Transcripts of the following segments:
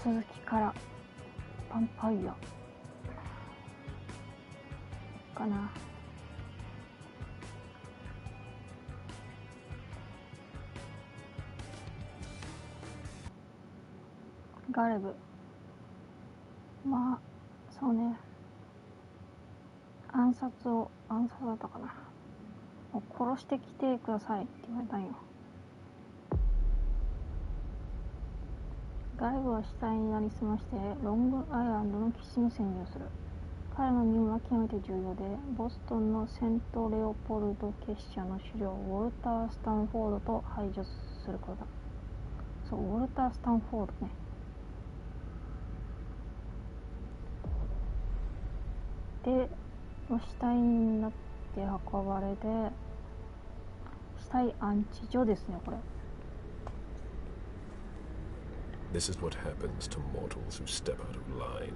続きからヴァンパイアかな。ガレブ、まあそうね、暗殺だったかな。殺してきてくださいって言われたんよ。ガレブは死体になりすましてロングアイランドの基地に潜入する。彼の任務は極めて重要で、ボストンのセントレオポルド結社の首領ウォルター・スタンフォードと排除することだ。そう、ウォルター・スタンフォードね。で、死体になって運ばれて、死体安置所ですね、これ。This is what happens to mortals who step out of line.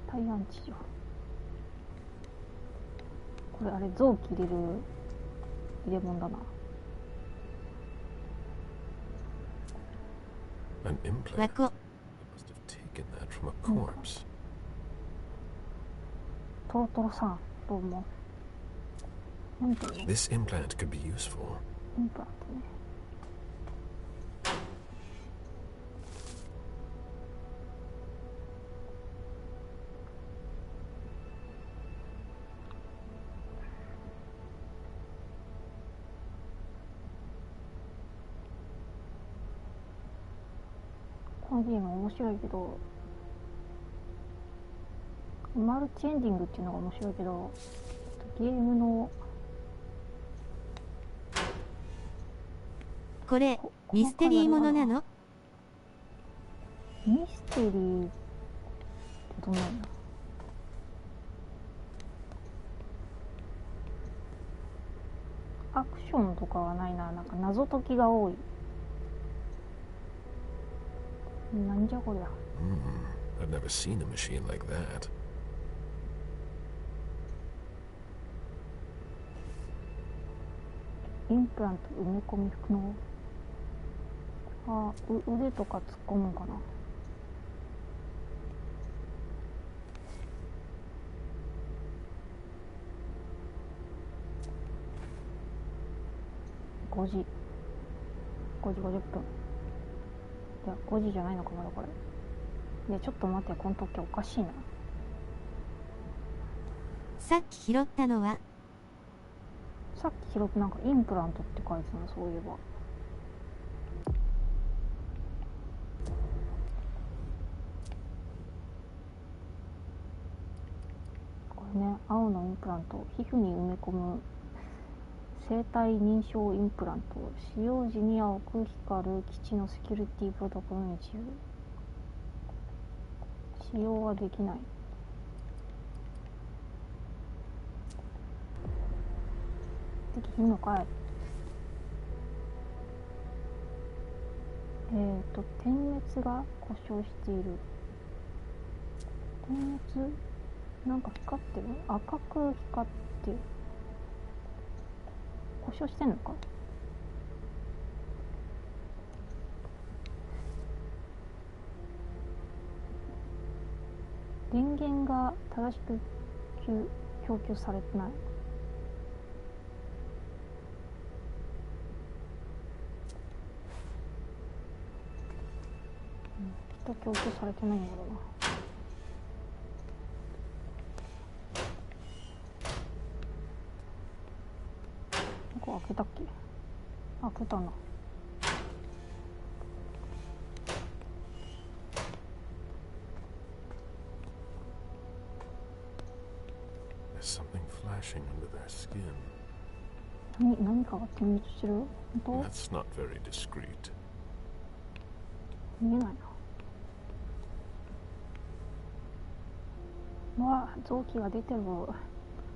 死体安置所。これあれ、臓器入れ物だな。An implant. Taken that from a corpse. トロトロさん、どうも。This implant could be useful. インプラントね。このゲーム面白いけど、マルチエンディングっていうのが面白いけど、ゲームのこれミステリーものなの？ミステリーってどんなんだ？アクションとかはないな。なんか謎解きが多い。なんじゃこりゃ。I've never seen a machine like that. インプラント埋め込み不能。腕とか突っ込むんかな。5時50分。いや、5時じゃないのか、まだこれ。いや、ちょっと待って、この時おかしいな。さっき拾ったのは？さっき拾ってなんかインプラントって書いてたな、そういえば。これね、青のインプラント、皮膚に埋め込む生体認証インプラント、使用時に青く光る基地のセキュリティプロトコルに一部。使用はできない。できひんのかい。点滅が故障している。点滅なんか光ってる？赤く光ってる。故障してんのか？電源が正しく供給されてない。きっと供給されてないんだろうな。ここ開けたっけ？開けたな。何かが点滅してる？本当？ That's not very discreet. 見えないな。わあ、臓器が出てる。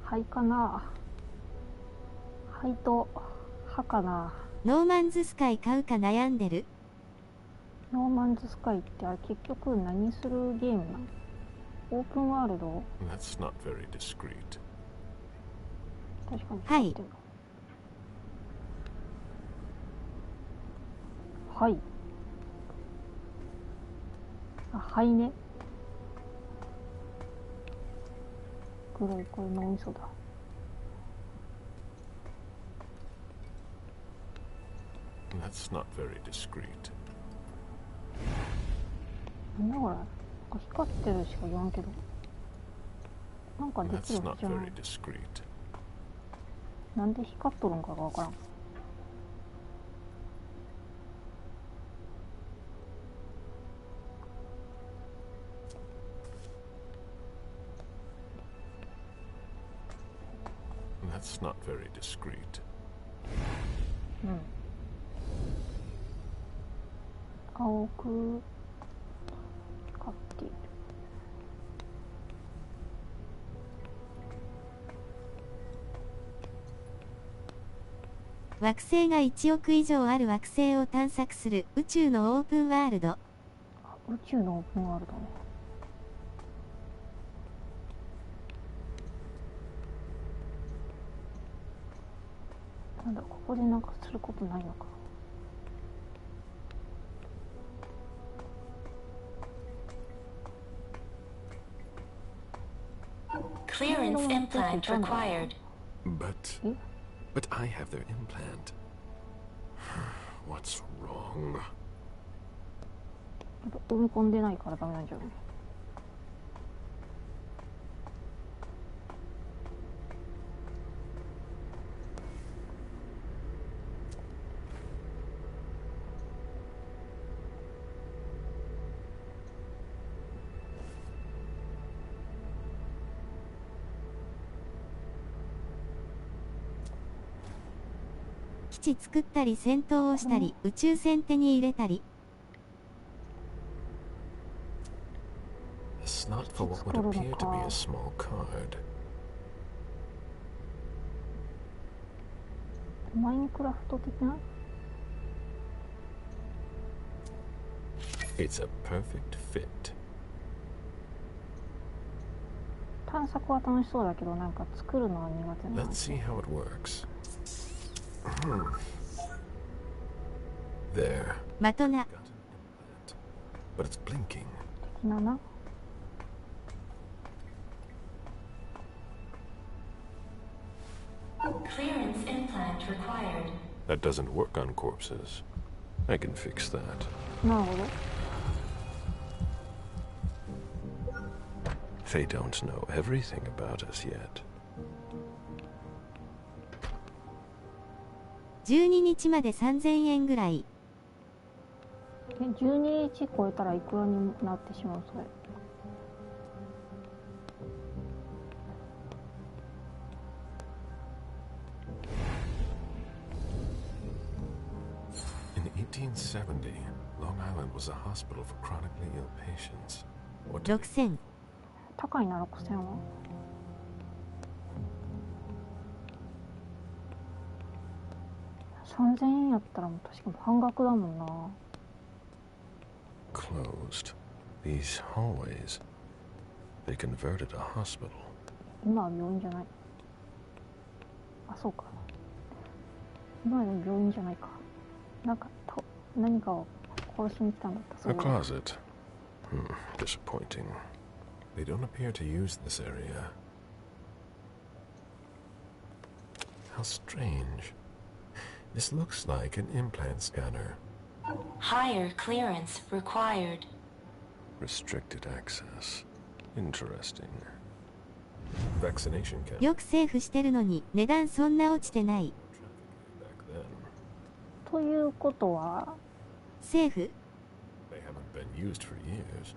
肺かな？肺と歯かな。ノーマンズスカイ買うか悩んでる。ノーマンズスカイってあれ結局何するゲームなの？オープンワールド？ That's not very discreet. 確かに。はい。はい。あ、はいね。黒いこれ脳みそだ。That's not very discreet. なんだこれ。光ってるしか言わんけど。なんかできる That's not じゃない。 very discreet. なんで光っとるんかがわからん。That's not very discreet. うん。青く光っている。惑星が1億以上ある惑星を探索する宇宙のオープンワールド。あ、宇宙のオープンワールドね。なんだ、ここでなんかすることないのか。Clearance implant required. But え but I have their implant. What's wrong? やっぱ埋め込んでないからダメなんじゃない。基地作ったり戦闘をしたり、宇宙船手に入れたり。A slot for what would appear to be a small card. マインクラフト的な。 It's a perfect fit. 探索は楽しそうだけど、なんか作るのは苦手な。 Let's see how it works. There. 的な。 Got an implant. But it's blinking. 的なな。 Clearance implant required. That doesn't work on corpses. I can fix that. なるほど。 They don't know everything about us yet. 12日まで3000円ぐらい。12日超えたらいくらになってしまうそれ。In 1870, Long Island was a hospital for chronically ill patients. What did 6000。高いな6000は。3000円やったらもう確かに半額だもんな。closed? These hallways. They converted a hospital. 今は病院じゃない。あ、そうか。今は病院じゃないか。なんか何かを殺しに来たんだった。そ A れは closet. Disappointing. They don't appear to use this area. How strange. This looks like an implant scanner. Higher clearance required. Restricted access. Interesting. Vaccination camp. よくセーフしてるのに値段そんな落ちてない。 Back then. ということはセーフ They haven't been used for years.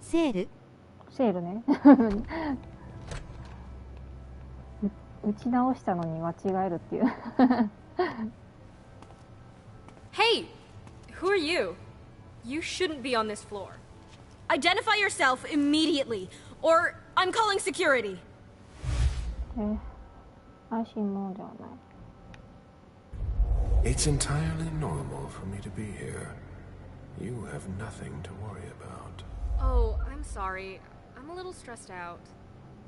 セールセールね。打ち直したのに間違えるっていう。 Hey! Who are you? You shouldn't be on this floor. Identify yourself immediately, or I'm calling security. 怪しいものではない。 It's entirely normal for me to be here. You have nothing to worry about. Oh, I'm sorry. I'm a little stressed out.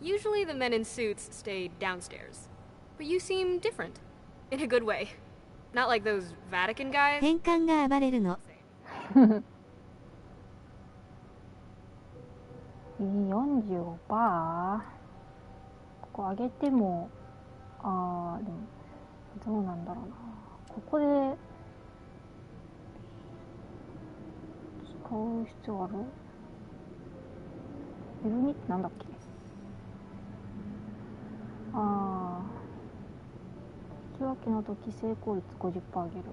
Usually the men in suits stay downstairs. But you seem different. In a good way. Not like those Vatican guys. 変換が暴れるの。45%。ここ上げても、でもどうなんだろうな。ここで使う必要ある？L2 ってなんだっけ？引き分けの時成功率 50% 上げる。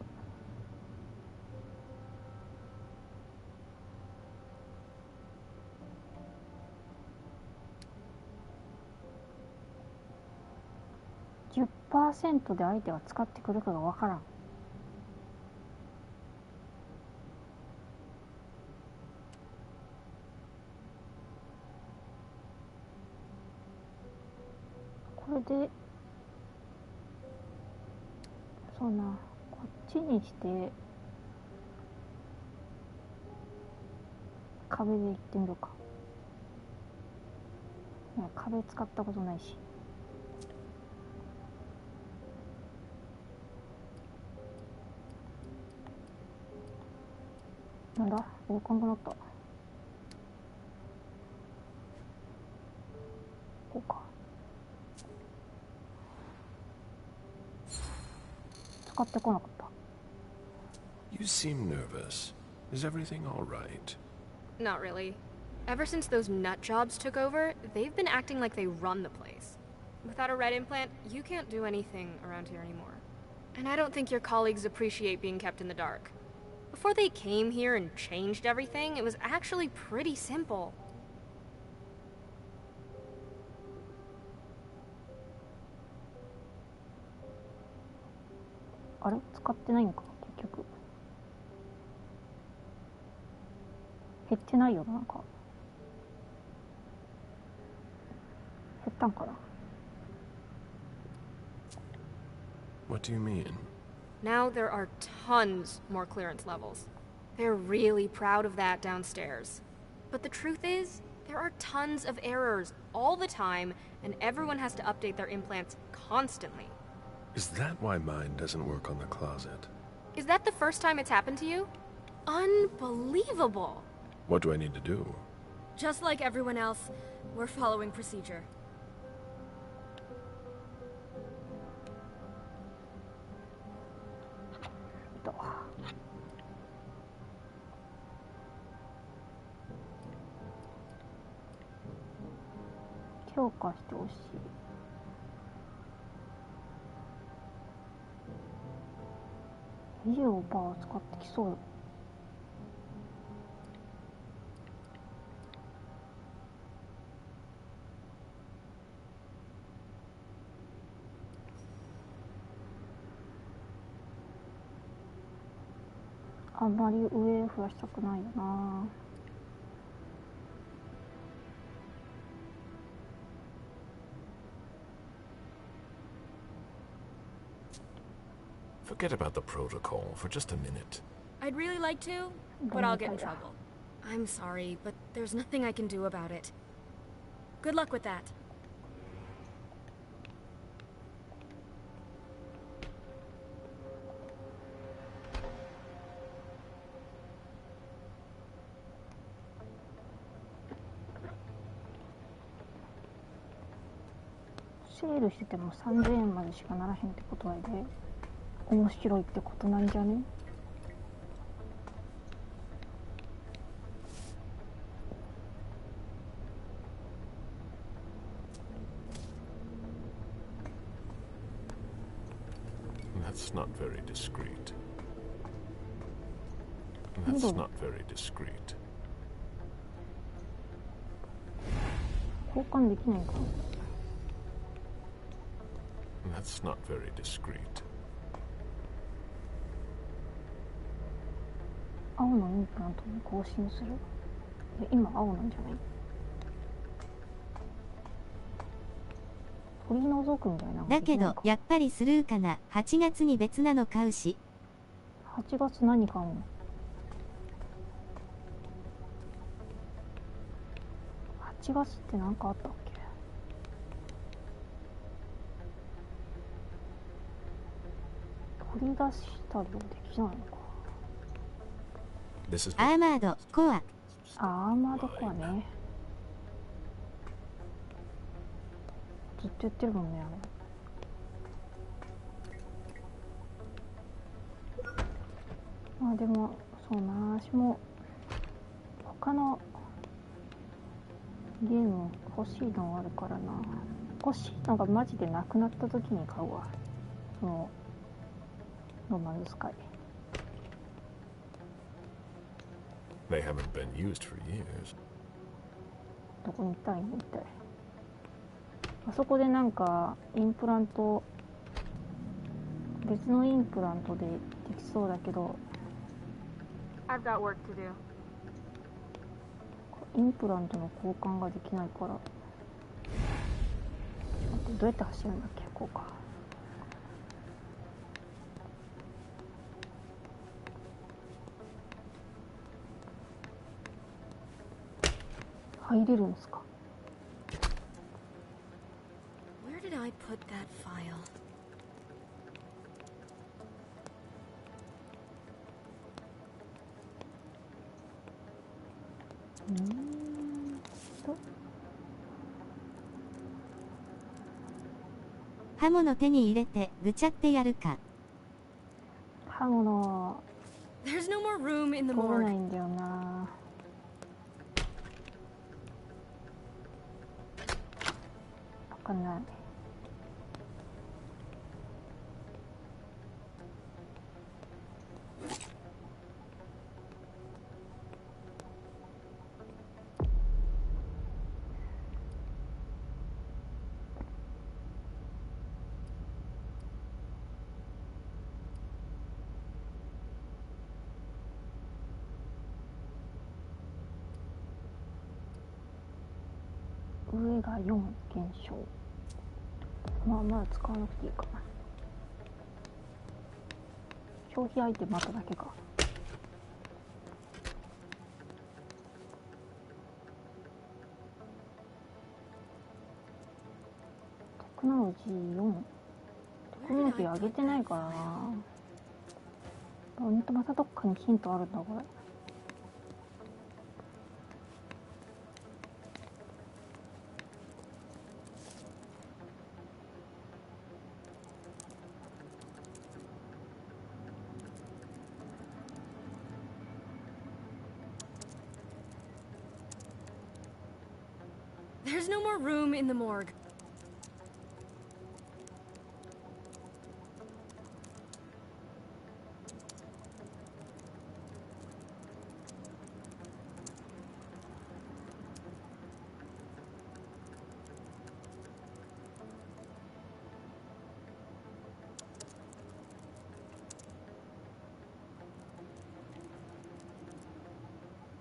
10% で相手が使ってくるかがわからん。これでそうな、こっちにして壁で行ってみるか。いや、壁使ったことないし。なんだ、動かなくなった。こうか。使ってこなかった。You seem nervous. Is everything all right? Not really. Ever since those nut jobs took over, they've been acting like they run the place. Without a red implant, you can't do anything around here anymore. And I don't think your colleagues appreciate being kept in the dark. Before they came here and changed everything, it was actually pretty simple. あれ？使ってないんか結局。減ってないよな、なんか。減ったんかな。What do you mean? Now there are tons more clearance levels. They're really proud of that downstairs. But the truth is, there are tons of errors all the time, and everyone has to update their implants constantly. Is that why mine doesn't work on the closet? Is that the first time it's happened to you? Unbelievable! What do I need to do? Just like everyone else, we're following procedure. 強化してほしい。25%を使ってきそうよ。あんまり上増やしたくないよな。Forget about the protocol for just a minute. I'd really like to, but I'll get in trouble. I'm sorry, but there's nothing I can do about it. Good luck with that. セールしてても3000円までしかならへんってことで面白いってことなんじゃね？That's not very discreet. That's not very discreet. 交換できないか。That's not very discreet. 青のインプラントに更新する？今青なんじゃない？取り除くみたいな。だけどやっぱりスルーかな。8月に別なの買うし。8月何買うの？8月って何かあったっけ？取り出したりはできないのか。This is アーマードコア。アーマードコアね。ずっと言ってるもんね、あれ。まあでもそうな、私も他のゲーム欲しいのあるからな。欲しいのがマジでなくなった時に買うわ。そのノーマルスカイ。They haven't been used for years. どこに行ったらいいの一体。あそこでなんかインプラント、別のインプラントでできそうだけど、 I've got work to do. インプラントの交換ができないから。待って、どうやって走るんだっけ。こうか。入れるんですか。 Where did I put that file? 刃物手に入れてぐちゃってやるか。刃物 There's no more room in the 取れない morgue. んだよな。わかんない。上が4減少。まあまだ使わなくていいかな。消費アイテムあっただけか。テクノロジー4。テクノロジー上げてないからな。ほんとまたどっかにヒントあるんだこれ。There's no more room in the morgue.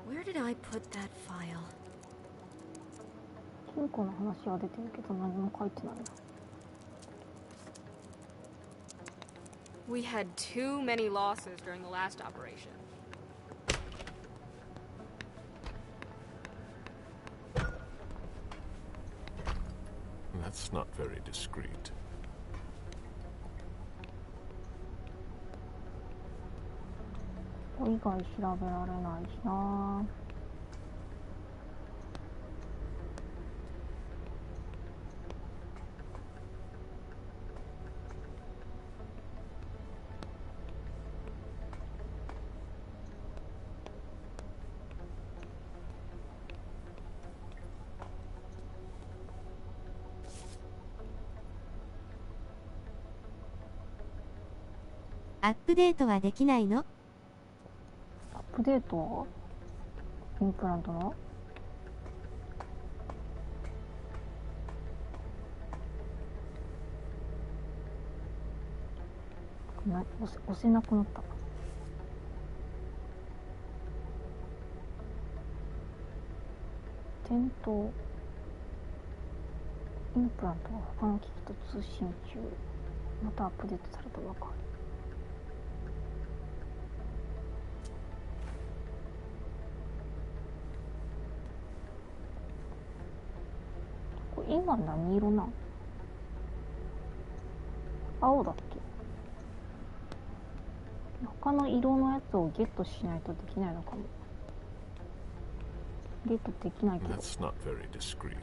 Where did I put that file? 金庫の話は出てるけど何も書いてないな。We had too many losses during the last operation. That's not very discreet. ここ以外調べられないしな。アップデートはできないの？アップデートインプラントの押せなくなった。点灯インプラントは他の機器と通信中。またアップデートされたばかり。これ今何色なん？青だっけ？他の色のやつをゲットしないとできないのかも。ゲットできないけど。 That's not very discreet.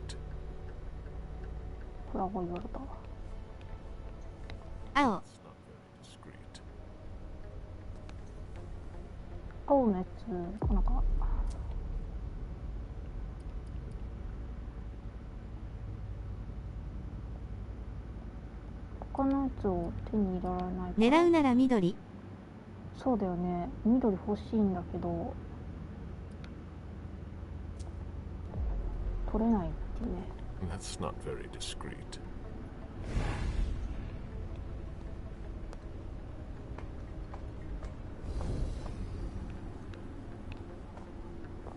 これは言われたわ。青、 It's not very discreet. 青のやつかなんか。他のやつを手に入れられないか。狙うなら緑。そうだよね。緑欲しいんだけど取れないっていうね。 That's not very discreet.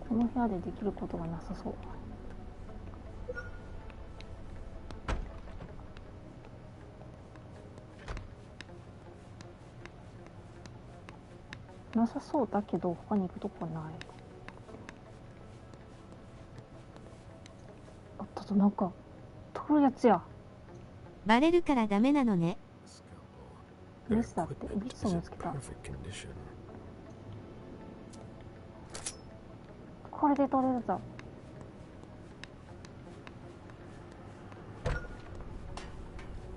この部屋でできることがなさそう。なさそうだけど他に行くとこはない。あったぞ、なんか取るやつや。バレるからダメなのね。 Scalpel. Your リスだって equipment リス is を in 見つけた。 perfect condition. これで取れるぞ。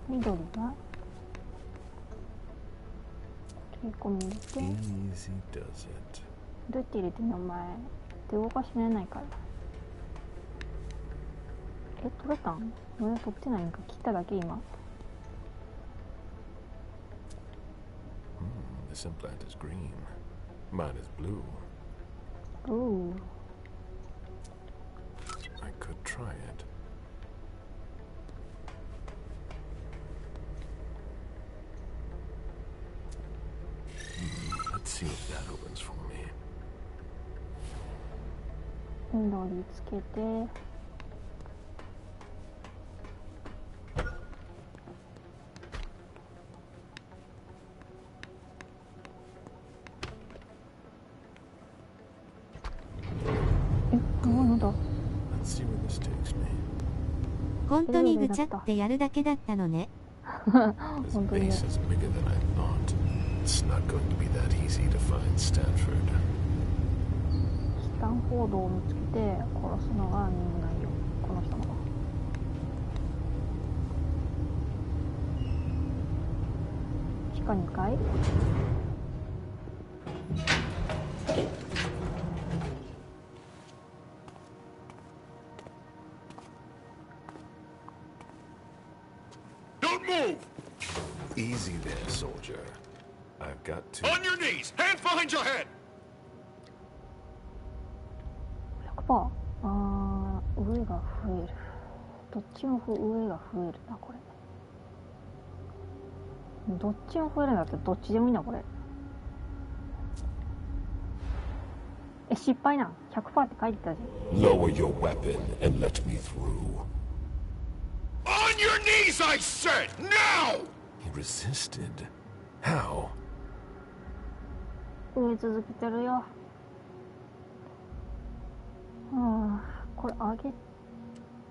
緑が切り込み入れて、 Easy does it. どうやって入れてんのお前。で動かしれないから。取れたん？まだ取ってないんか。切っただけ今。 This implant is green. Mine is blue. おう。 I could try it. Let's see if that opens for me. 緑つけて。なんだ。 Let's see where this takes me. 本当にぐちゃってやるだけだったのね。 This 本当にね。 base is bigger than I thought. It's not going to be that easy to find Stanford. スタンフォードを見つけて殺すのが任務内容。この人の。地下2階。 Don't move! Easy there, soldier. I've got to. On your knees! Hands behind your head! 100%。上が増える。どっちも上が増えるな、これ。どっちも増えるんだってどっちでもいいな、これ。失敗なん ?100% って書いてたじゃん。 Lower your weapon and let me through. On your knees, I said! Now! He resisted. How? 増え続けてるよ。これ上げ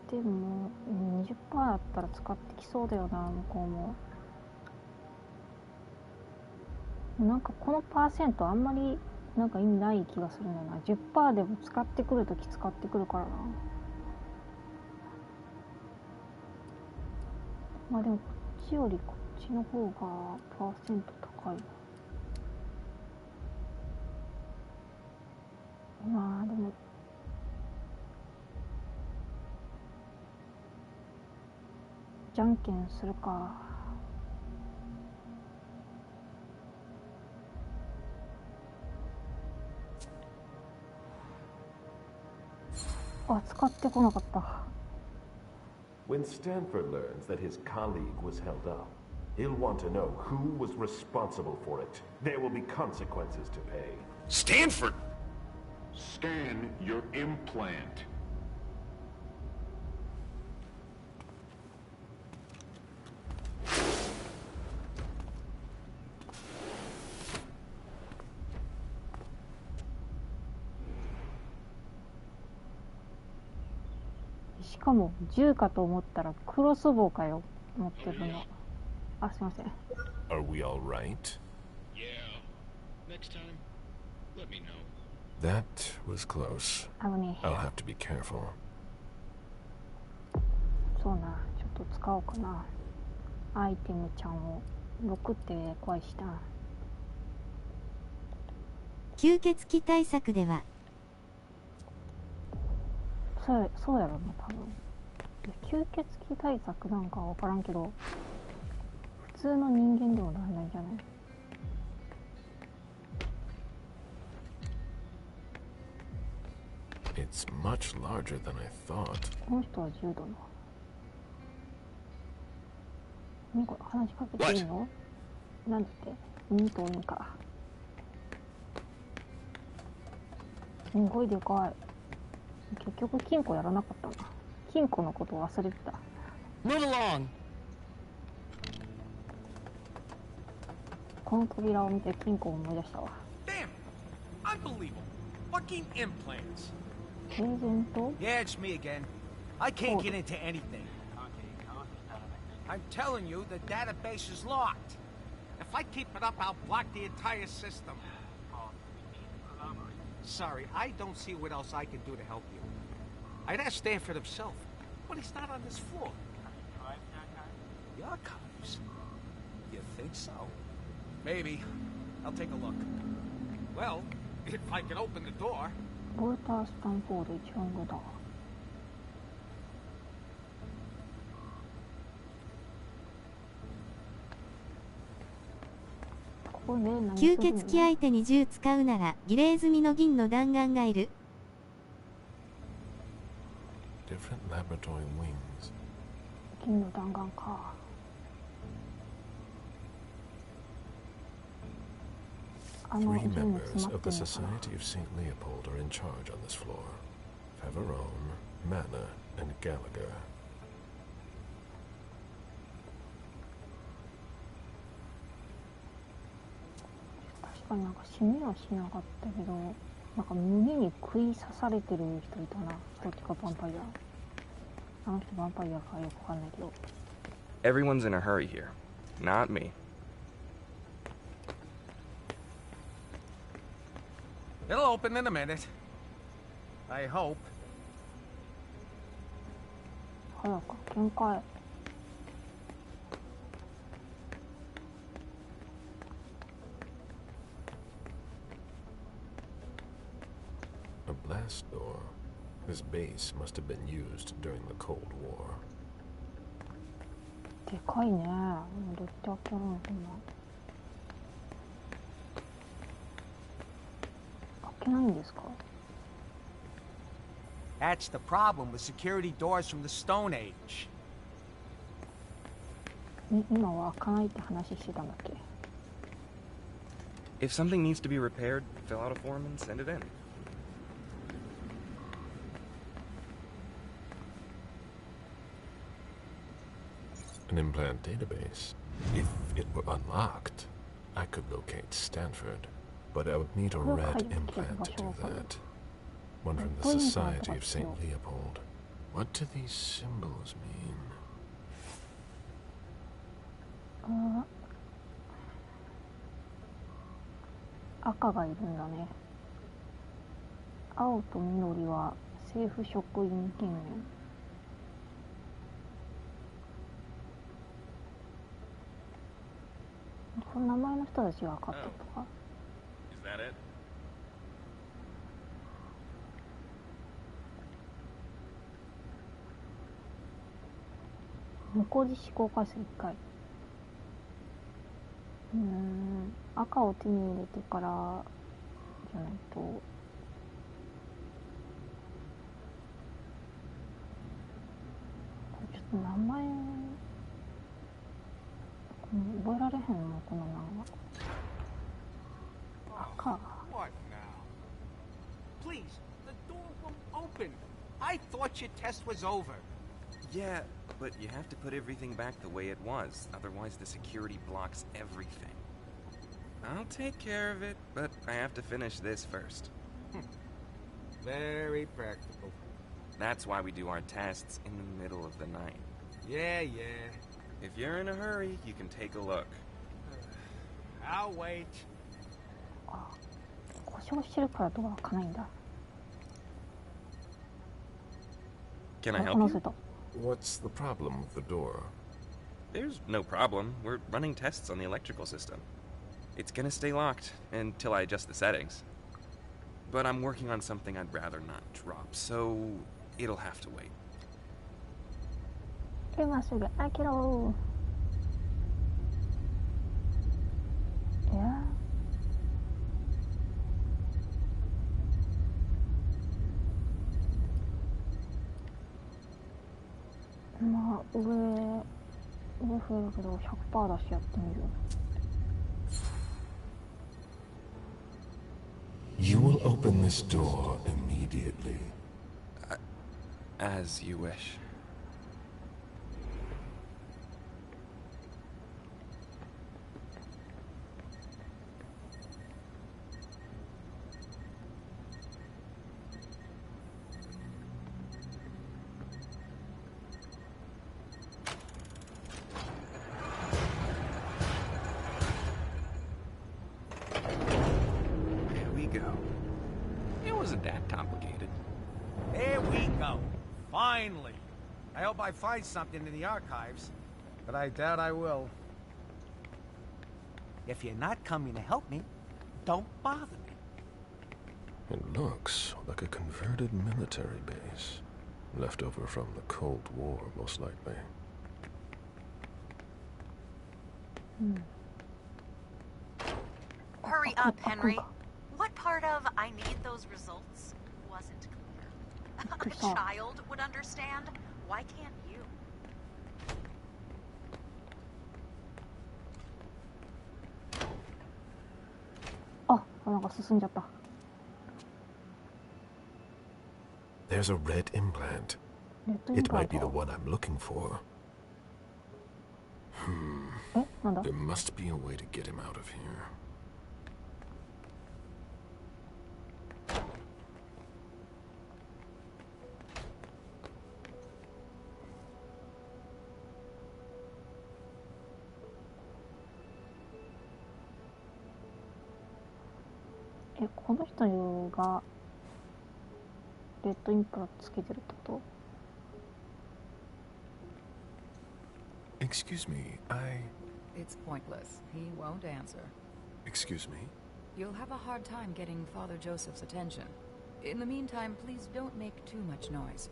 ても 20% だったら使ってきそうだよな、向こうも。なんかこのパーセントあんまりなんか意味ない気がするんだよな。10% でも使ってくるとき使ってくるからな。まあでもこっちよりこっちの方がパーセント高いな。まあでもじゃんけんするか。使ってこなかった。 When Stanford learns that his colleague was held up, he'll want to know who was responsible for it. There will be consequences to pay. Stanford! Scan your implant.しかも銃かと思ったらクロスボウかよ、持ってるの。すいません。 Are we all right? Yeah. Next time, let me know. That was close. 危ねえ。 I'll have to be careful. そうな、ちょっと使おうかな。アイテムちゃんを。6って怖いしな。吸血鬼対策ではそうやろな、多分。吸血鬼対策なんかわからんけど、普通の人間でもなれないんじゃない？ It's much larger than I thought. この人は10度な。何これ、話しかけていいの？なんて2と2か。すごいでかい。結局金庫やらなかったな。金庫のことを忘れてた。Move along. この扉を見て金庫を思い出したわ。 Damn! Unbelievable! Fucking implants! 平然と Yeah, it's me again. I can't get into anything. I'm telling you, the database is locked. If I keep it up, I'll block the entire system. Sorry, I don't see what else I can do to help you. I'd ask Stanford himself, but he's not on this floor. The archives? You think so? Maybe. I'll take a look. Well, if I can open the door. ウォルター・スタンフォード一番上だ。これね、何する吸の？血鬼相手に銃使うなら儀礼済みの銀の弾丸がいる。 Different laboratory wings. 銀の弾丸か。Three 銃に詰 members まって of the んのかな。 Society of St. Leopold are in charge on this floor. Favarone, Manna, and Gallagher. 確かになんか死にはしなかったけど、なんか胸に食い刺されてる人いたな。どっちかヴァンパイア。あの人ヴァンパイアかよくわかんないけど。 Everyone's in a hurry here. Not me. It'll open in a minute. I hope. 早く限界。A blast door. This base must have been used during the Cold War. でかいね。どうやって開けるのかな。開けないんですか？ That's the problem with security doors from the Stone Age. 今は開かないって話してたんだっけ？ If something needs to be repaired, fill out a form and send it in. An implant database. If it were unlocked, I could locate Stanford, but I would need a red implant to do that. One from the Society of St. Leopold. What do these symbols mean? 赤がいるんだね。青と緑は政府職員権限。この名前の人たちが分かったとか。 Is that it? 無効実施公開数1回。赤を手に入れてからじゃないと。ちょっと名前覚えられへんのこの名前。赤。 What now? Please, the door won't open. I thought your test was over. Yeah, but you have to put everything back the way it was, otherwise the security blocks everything. I'll take care of it, but I have to finish this first. Very practical. That's why we do our tests in the middle of the night. Yeah, yeah. If you're in a hurry, you can take a look. I'll wait. あ、故障してるからドア開かないんだ。 Can I あ、 help 話 you? せた。 What's the problem with the door? There's no problem. We're running tests on the electrical system. It's gonna stay locked until I adjust the settings. But I'm working on something I'd rather not drop, so it'll have to wait. 今すぐ開けろ。いや、まあ上増えるけど 100% だしやってみる。 You will open this door immediately. As you wish. It wasn't that complicated. There we go. Finally. I hope I find something in the archives, but I doubt I will. If you're not coming to help me, don't bother me. It looks like a converted military base. Left over from the Cold War, most likely. Hurry up, Henry. What part of I need those results wasn't clear? A child would understand. Why can't you? Ah, なんか進んじゃった。 There's a red implant. It might be the one I'm looking for. There must be a way to get him out of here. Eh, この人がレッドインプラントつけてるってこと？ Excuse me, It's pointless. He won't answer. Excuse me? You'll have a hard time getting Father Joseph's attention. In the meantime, please don't make too much noise.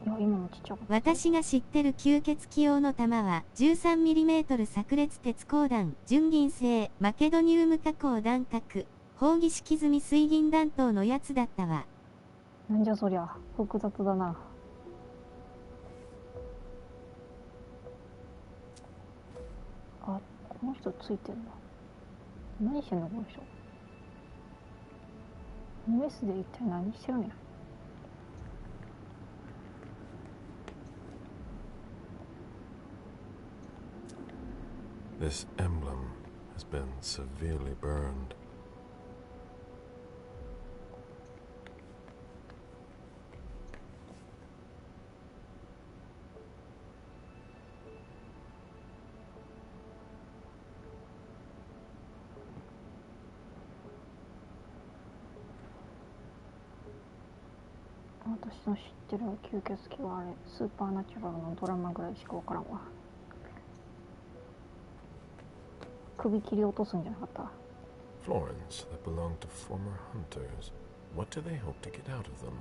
いや、今のちっちゃかった。私が知ってる吸血鬼用の弾は 13mm 炸裂鉄鋼弾、純銀製、マケドニウム加工弾核、砲撃式積み水銀弾頭のやつだったわ。なんじゃそりゃ、複雑だな。あ、この人ついてんだ。何してんのこの人。メスで一体何してるんや。This emblem has been severely burned.私の知ってる吸血鬼はあれ、スーパーナチュラルのドラマぐらいしかわからんわ。首切り落とすんじゃなかった。 Florins that belong to former hunters. What do they hope to get out of them?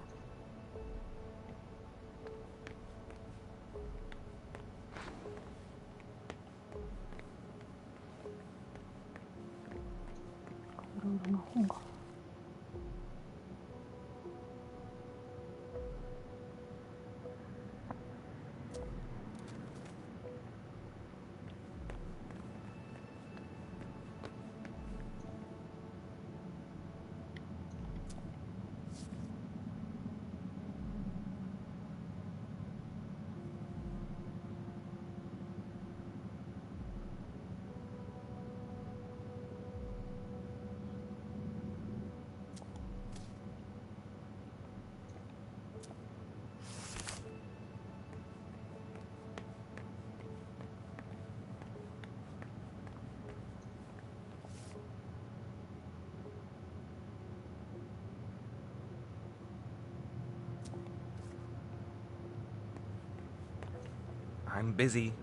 I'm busy.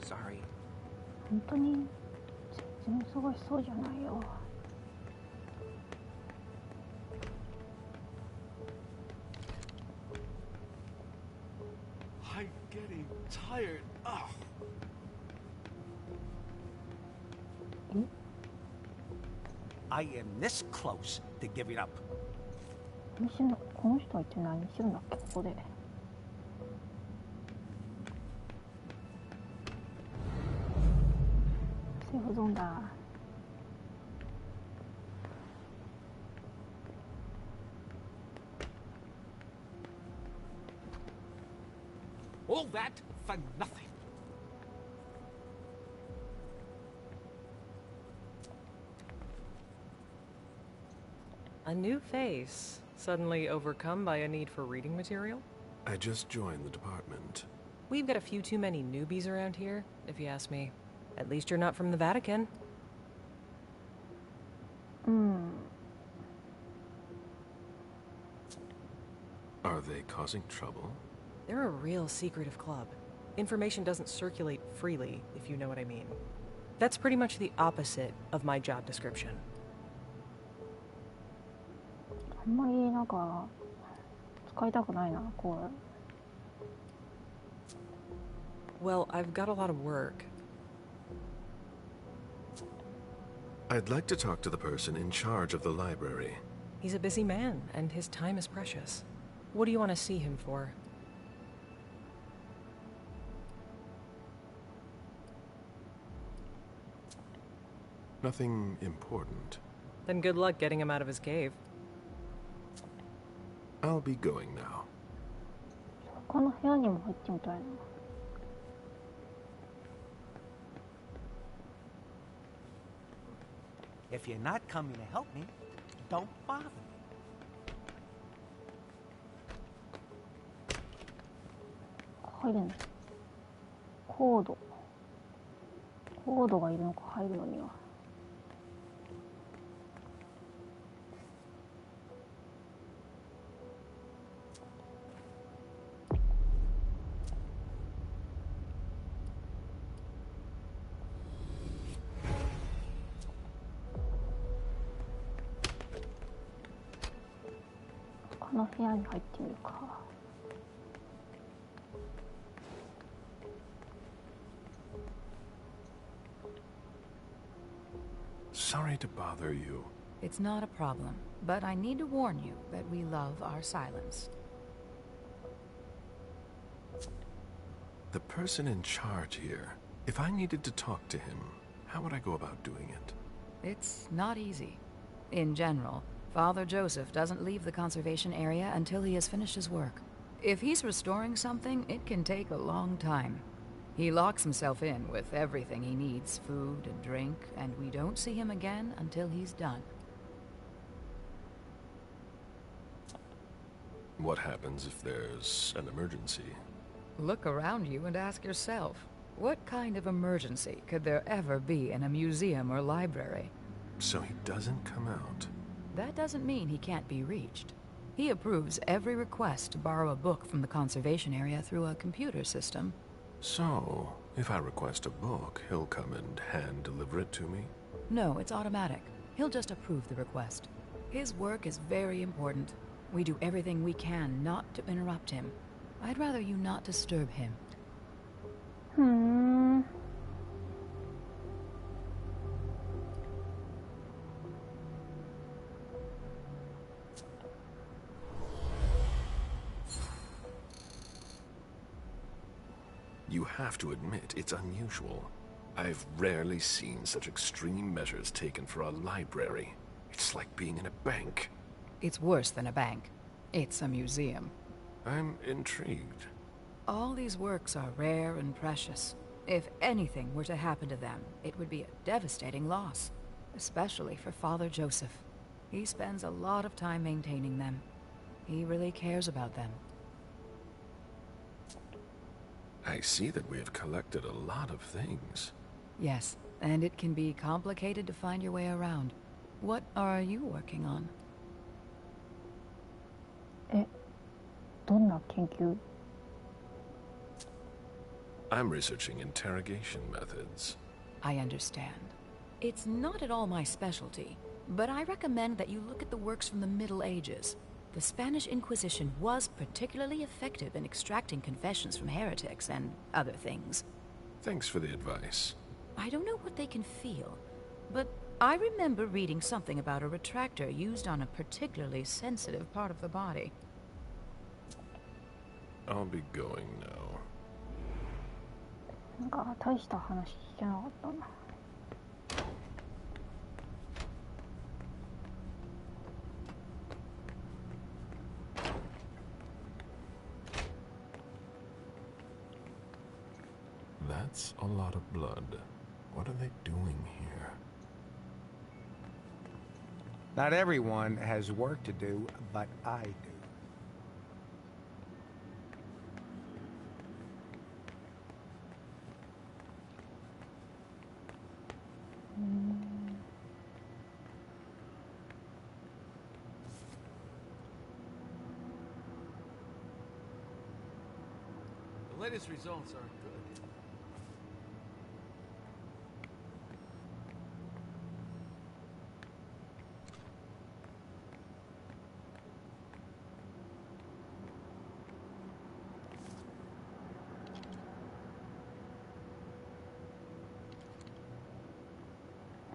Sorry. 本当に全然忙しそうじゃないよ。I'm getting tired. Oh. I am this close to giving up. この人は一体何してるんだっけ、ここで。セーフゾーンだ。All that for nothing. A new face, suddenly overcome by a need for reading material? I just joined the department. We've got a few too many newbies around here, if you ask me. At least you're not from the Vatican. Are they causing trouble? They're a real secretive club. Information doesn't circulate freely, if you know what I mean. That's pretty much the opposite of my job description. あんまりなんか使いたくないな、これ。 Well, I've got a lot of work. I'd like to talk to the person in charge of the library. He's a busy man, and his time is precious. What do you want to see him for? Nothing important. Then good luck getting him out of his cave. I'll be going now. 他の部屋にも入ってみたいな。If you're not coming to help me, don't bother me. 入れない。コードがいるのか、入るのには。他の部屋に入ってみるか。Sorry to bother you. It's not a problem, but I need to warn you that we love our silence. The person in charge here, if I needed to talk to him, how would I go about doing it? It's not easy. In general, Father Joseph doesn't leave the conservation area until he has finished his work. If he's restoring something, it can take a long time. He locks himself in with everything he needs, food and drink, and we don't see him again until he's done. What happens if there's an emergency? Look around you and ask yourself, what kind of emergency could there ever be in a museum or library? So he doesn't come out. That doesn't mean he can't be reached. He approves every request to borrow a book from the conservation area through a computer system. So, if I request a book, he'll come and hand-deliver it to me? No, it's automatic. He'll just approve the request. His work is very important. We do everything we can not to interrupt him. I'd rather you not disturb him. You have to admit it's unusual. I've rarely seen such extreme measures taken for a library. It's like being in a bank. It's worse than a bank. It's a museum. I'm intrigued. All these works are rare and precious. If anything were to happen to them, it would be a devastating loss. Especially for Father Joseph. He spends a lot of time maintaining them. He really cares about them. I see that we have collected a lot of things. Yes, and it can be complicated to find your way around. What are you working on? どんな研究？ I'm researching interrogation methods. I understand. It's not at all my specialty, but I recommend that you look at the works from the Middle Ages. The Spanish Inquisition was particularly effective in extracting confessions from heretics and other things. Thanks for the advice. I don't know what they can feel, but I remember reading something about a retractor used on a particularly sensitive part of the body. I'll be going now. なんか大した話聞けなかったな。That's a lot of blood. What are they doing here? Not everyone has work to do, but I do. The latest results aren't good.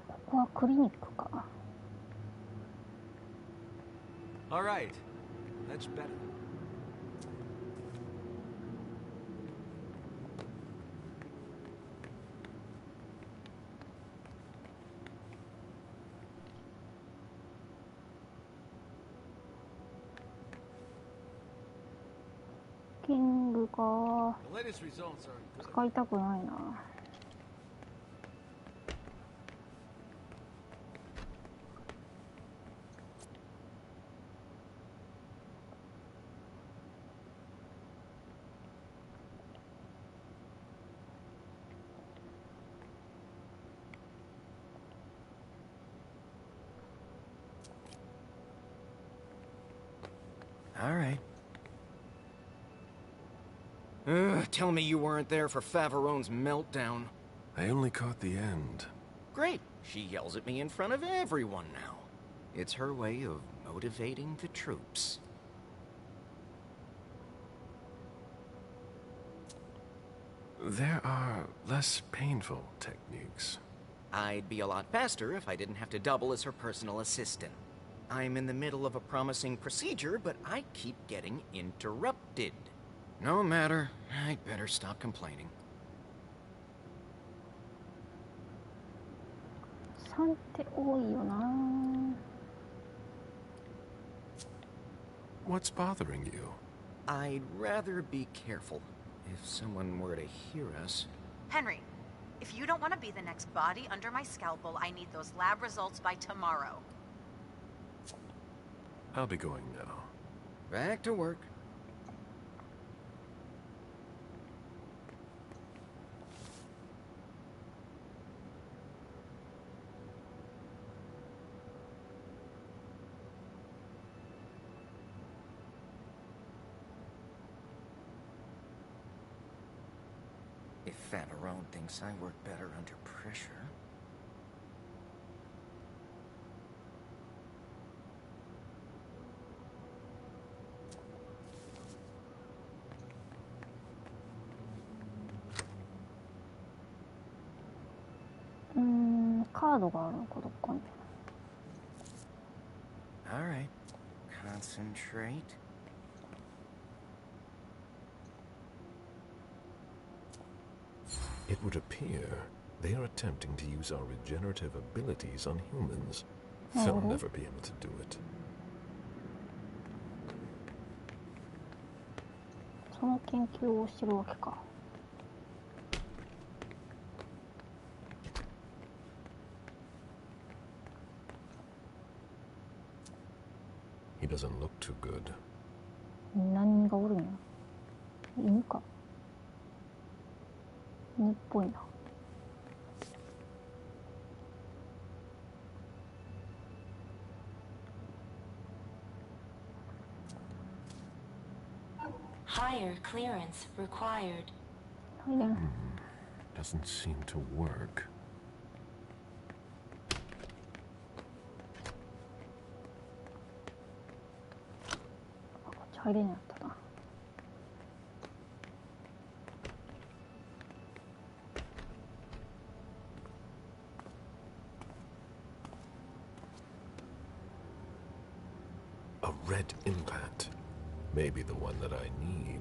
ここはクリニックか。All right, that's better.キングか。 The latest results aren't good. 使いたくないな。All right. Tell me you weren't there for Faverone's meltdown. I only caught the end. Great. She yells at me in front of everyone now. It's her way of motivating the troops. There are less painful techniques. I'd be a lot faster if I didn't have to double as her personal assistant. I'm in the middle of a promising procedure, but I keep getting interrupted. No matter. I'd better stop complaining. 3って多いよな。What's bothering you? I'd rather be careful. If someone were to hear us... Henry, if you don't want to be the next body under my scalpel, I need those lab results by tomorrow. I'll be going now. Back to work. If Faverone thinks I work better under pressure...カードがあるのかどっかに。All right. Concentrate. It would appear they are attempting to use our regenerative abilities on humans. They'll never be able to do it. その研究をしてるわけか。He doesn't look too good. 何がおるんや。犬か。犬っぽいな。Higher clearance required. Doesn't seem to work. こっち入れなかったな。A red implant. Maybe the one that I need.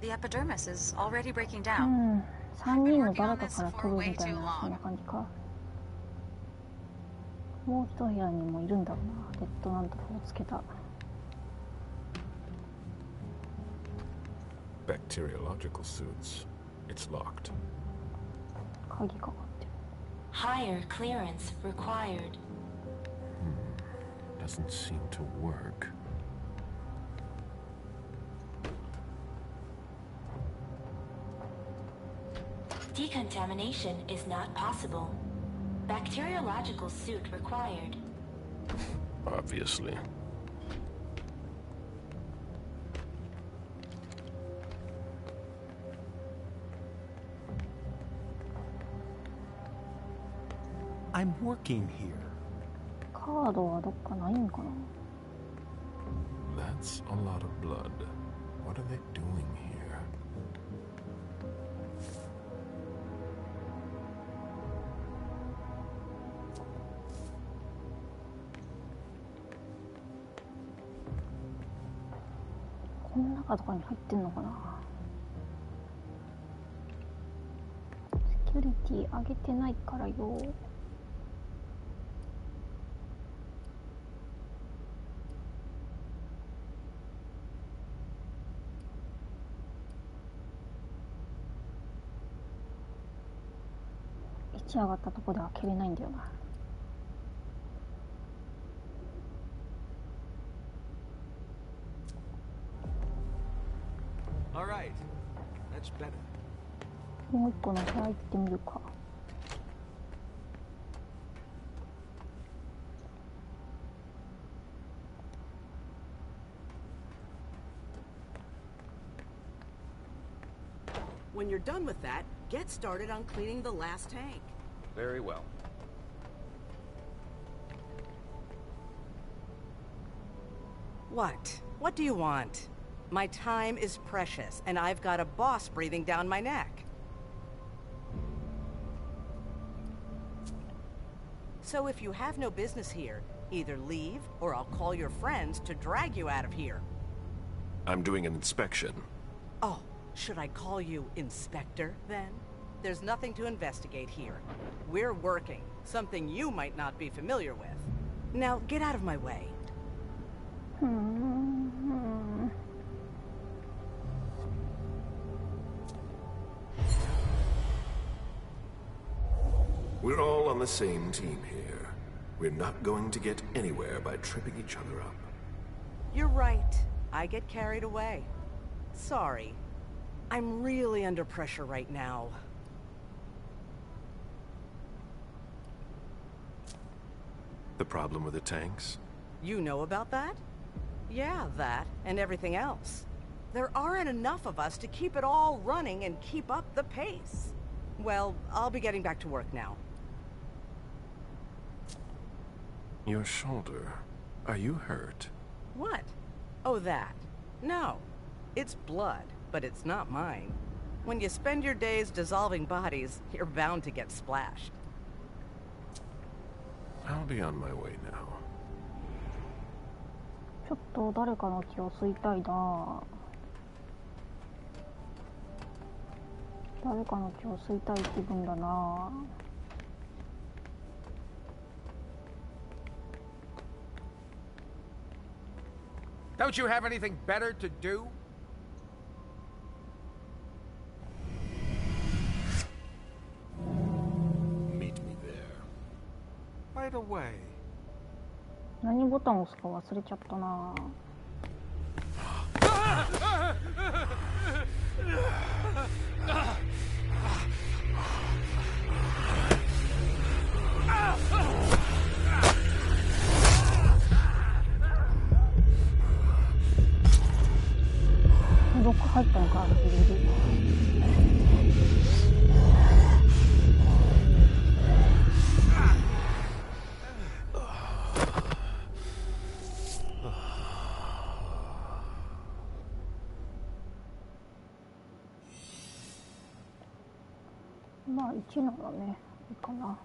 The epidermis is already breaking down. 3人の誰かから取るみたいな、そんな感じか。もう一部屋にもいるんだろうな、レッドなんとかをつけた。Bacteriological suits. It's locked. 鍵かかってる。Higher clearance required. Doesn't seem to work. Decontamination is not possible. Bacteriological suit required. Obviously. I'm working here. カードはどっかないんかな。 That's a lot of blood. What are they doing here? .この中とかに入ってんのかな。セキュリティ上げてないからよ。位置上がったとこで開けれないんだよな。Alright, that's better. もう一個の部屋行ってみるか。When you're done with that, get started on cleaning the last tank. Very well. What? What do you want? My time is precious, and I've got a boss breathing down my neck. So if you have no business here, either leave, or I'll call your friends to drag you out of here. I'm doing an inspection. Oh, should I call you Inspector, then? There's nothing to investigate here. We're working, something you might not be familiar with. Now, get out of my way. We're all on the same team here. We're not going to get anywhere by tripping each other up. You're right. I get carried away. Sorry. I'm really under pressure right now. The problem with the tanks? You know about that? Yeah, that, and everything else. There aren't enough of us to keep it all running and keep up the pace. Well, I'll be getting back to work now. Your shoulder. Are you hurt? What? Oh, that. No. It's blood, but it's not mine. When you spend your days dissolving bodies, you're bound to get splashed. I'll be on my way now. ちょっと誰かの気を吸いたいな。誰かの気を吸いたい気分だな。Don't you have anything better to do? Meet me there. Right away. 何ボタンを押すか忘れちゃったな。ロック入ったのか、ギリギリ。ちならね、いいかな。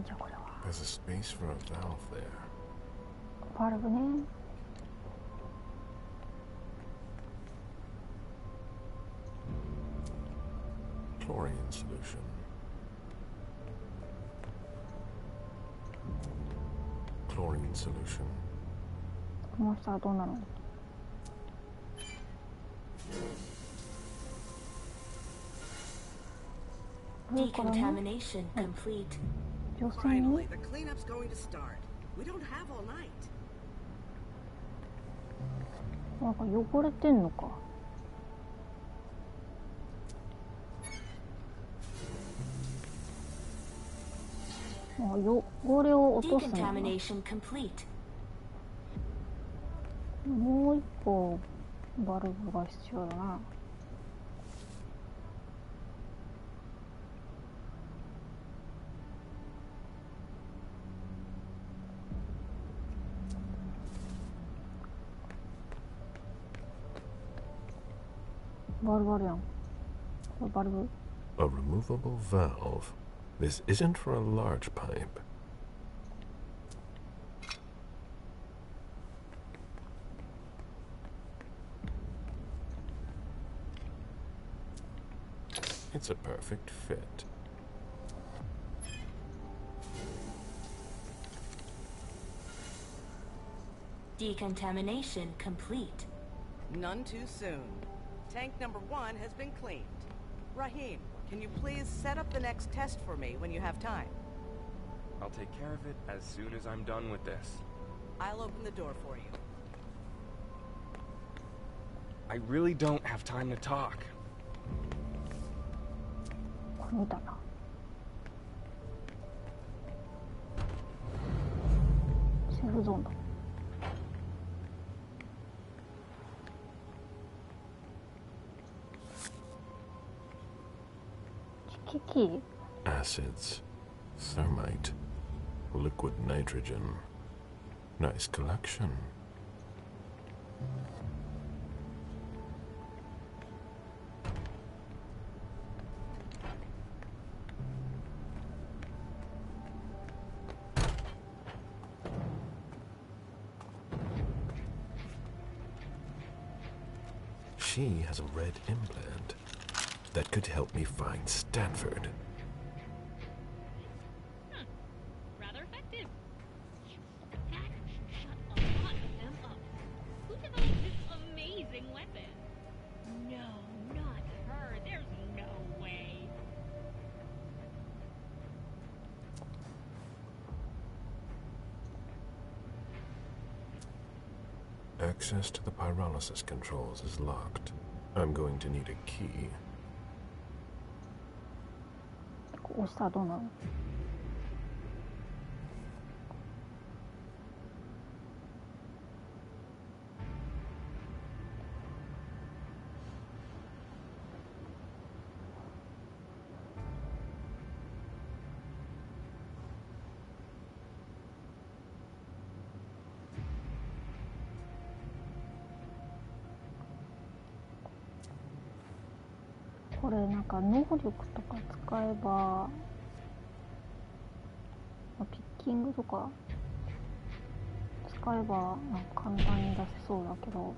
じゃあこれは There's a space for a valve there. バルブね。Chlorine solution. Chlorine solution. この人はどうなの？ Decontamination complete. Finally, the cleanup's going to start. We don't have all night. なんか汚れてんのか。汚れを落とすのか。Decontamination complete. もう一個バルブが必要だな。バルブあるやん。これバルブ。A removable valve. This isn't for a large pipe. It's a perfect fit. Decontamination complete. None too soon. Tank number 1 has been cleaned. Rahim, can you please set up the next test for me when you have time? I'll take care of it as soon as I'm done with this. I'll open the door for you. I really don't have time to talk. これ見たな。セーフゾーンだ。機器 Acids, thermite, liquid nitrogen. Nice collection. She has a red implant that could help me find Stanford. Rather effective. That should shut a lot of them up. Who developed this amazing weapon? No, not her. There's no way. Access to the pyrolysis controls is locked. I'm going to need a key. 押したらどうなの？これなんか能力とか使えばピッキングとか使えばなんか簡単に出せそうだけど、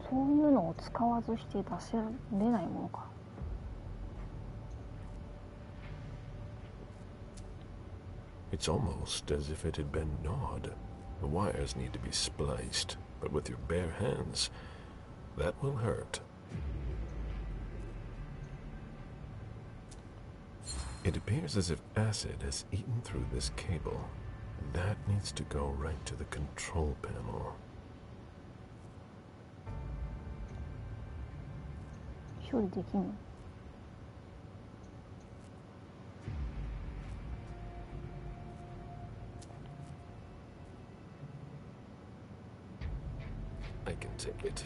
そういうのを使わずして出せれないものか。It's almost as if it had been gnawed. The wires need to be spliced, but with your bare hands, that will hurt. It appears as if acid has eaten through this cable. That needs to go right to the control panel. 処理できんの？I can take it.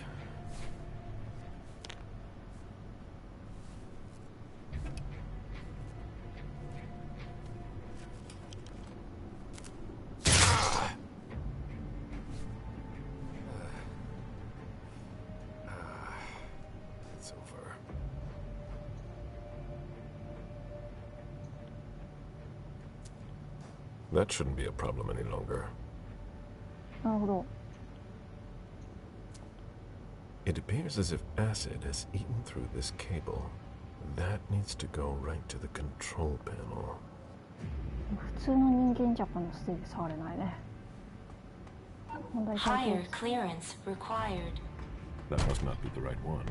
It's over. That shouldn't be a problem any longer. なるほど。It appears as if acid has eaten through this cable. That needs to go right to the control panel. 普通の人間じゃこの素手で触れないね。問題解 Higher 決。 clearance required. That must not be the right one.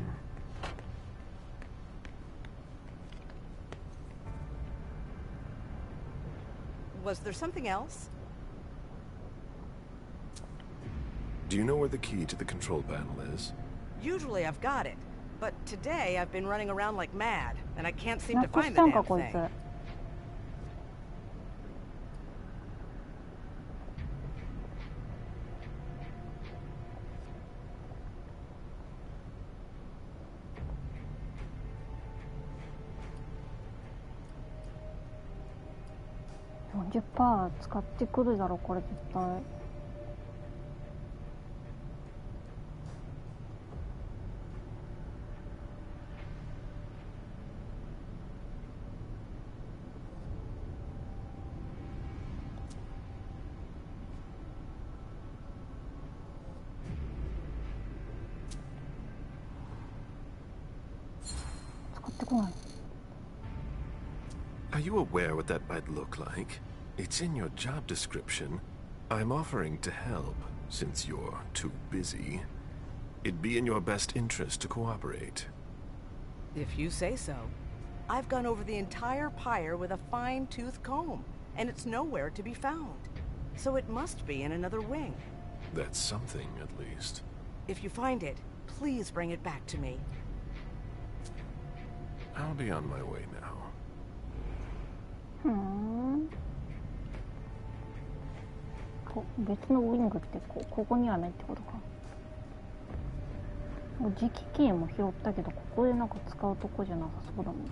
Was there something else? Do you know where the key to the control panel is? Usually I've got it, but today I've been running around like mad, and I can't seem な to く find し the たんか damn こい thing. つ。40% 使ってくるだろこれ絶対。使ってこない。Are you aware what that might look like? It's in your job description. I'm offering to help, since you're too busy. It'd be in your best interest to cooperate. If you say so. I've gone over the entire pyre with a fine-tooth comb, and it's nowhere to be found. So it must be in another wing. That's something, at least. If you find it, please bring it back to me. I'll be on my way now. 別のウィングってここにはないってことか。磁気キーも拾ったけどここでなんか使うとこじゃなさそうだもんな。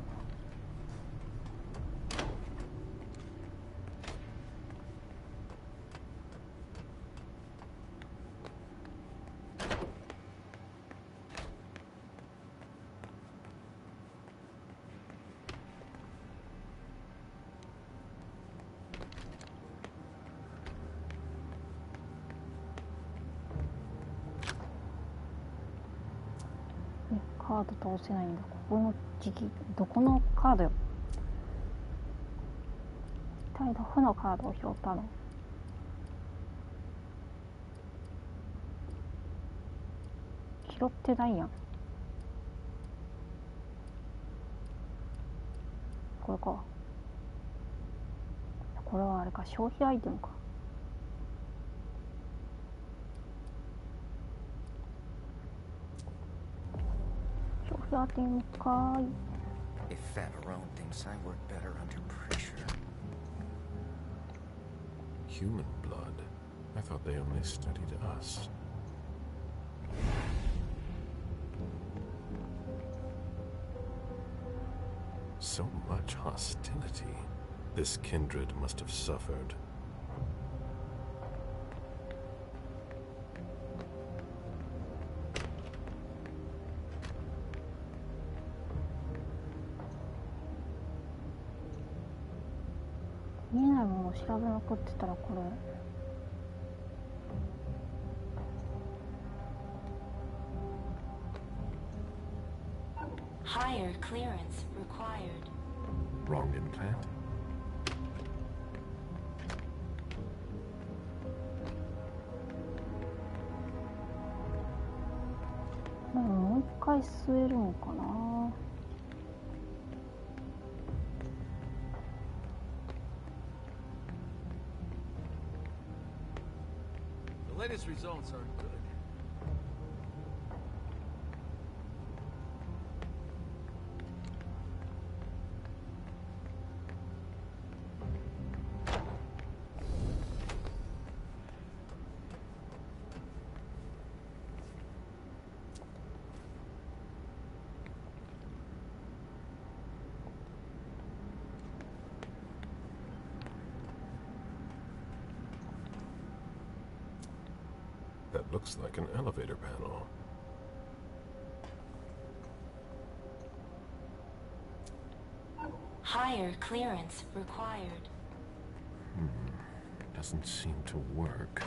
カード通せないんだ。ここの時期どこのカードよ。一体どこのカードを拾ったの？拾ってないやん。これか。これはあれか、消費アイテムか。If Favarone thinks I work better under pressure. Human blood? I thought they only studied us. So much hostility. This kindred must have suffered.調べまくってたらこれHigher clearance required. Wrong implant? もう一回吸えるのかな。The latest results aren't good. looks like an elevator panel. Higher clearance required. Doesn't seem to work.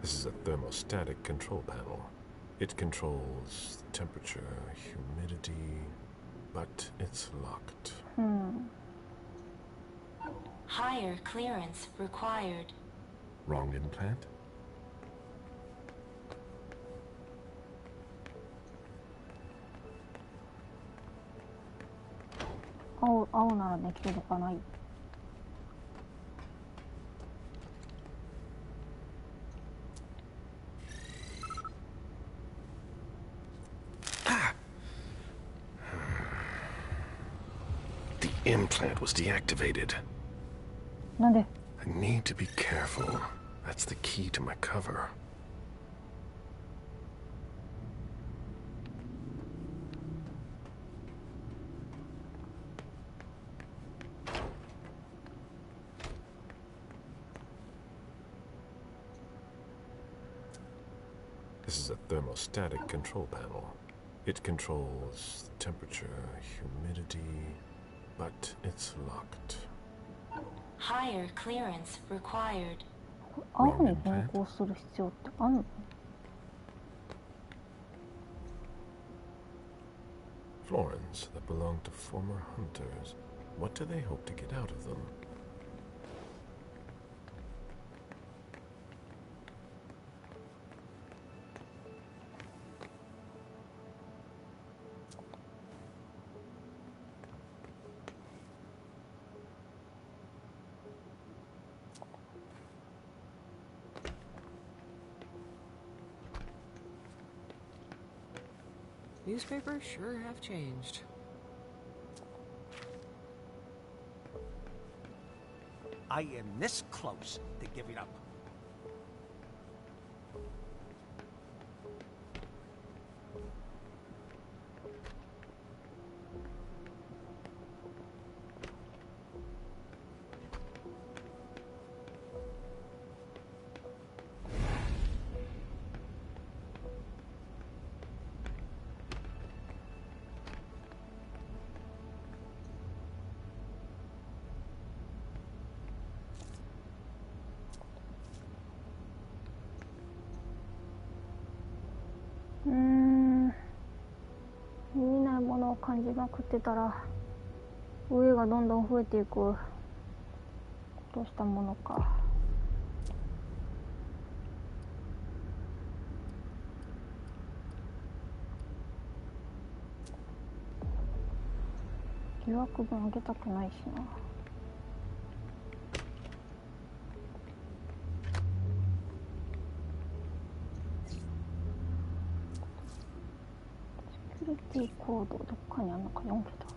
This is a thermostatic control panel. It controls temperature, humidity, but it's locked. Higher clearance required. Wrong implant?青ならできるのかない。The implant was deactivated. なんで? I need to be careful. That's the key to my cover. This is a thermostatic control panel. It controls temperature, humidity, but it's locked. Higher clearance required. 青に変更する必要ってあるの? Florins that belong to former hunters. What do they hope to get out of them? Newspapers sure have changed. I am this close to giving up.見えないものを感じまくってたら上がどんどん増えていく。どうしたものか。疑惑文あげたくないしな。セキュリティコードどっかにあるのか。4桁。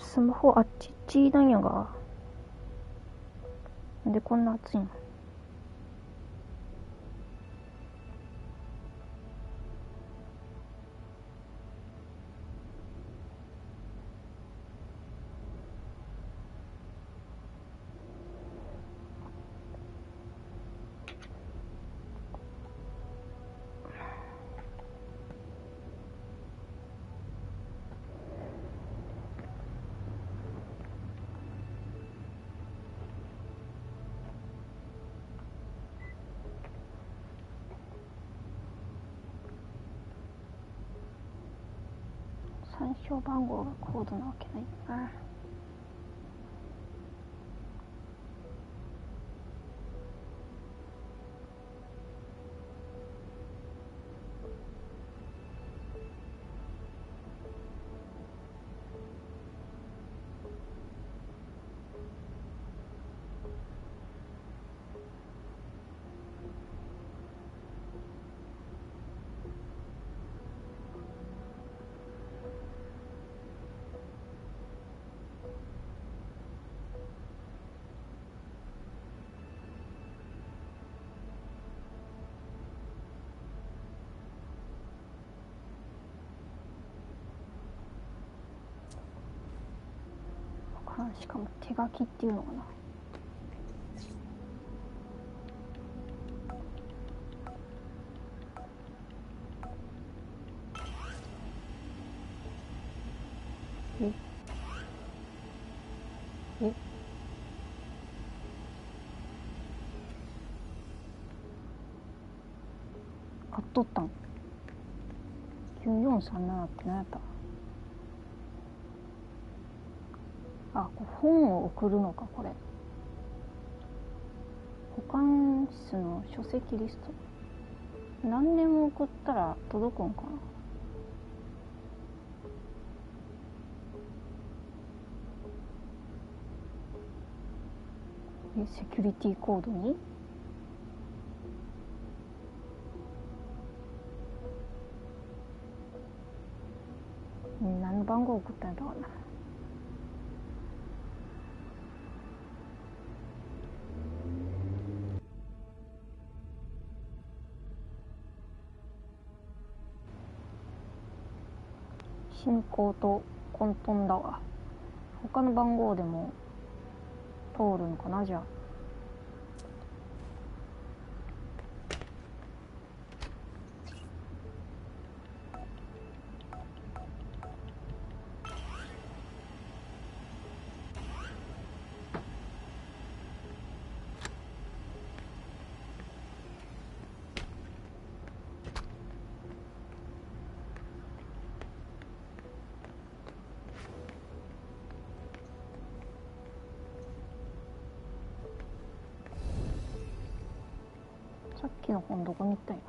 スマホあっちなんやが。なんでこんな熱いの。参照番号がコードなわけないな。しかも手書きっていうのかな。え買っとったん。9437って何やった。あ、本を送るのかこれ。保管室の書籍リスト。何年も送ったら届くんかな。セキュリティコードに何の番号送ったんだろうな。進行と混沌だわ。他の番号でも通るのかな。じゃあさっきの本どこに行ったんや。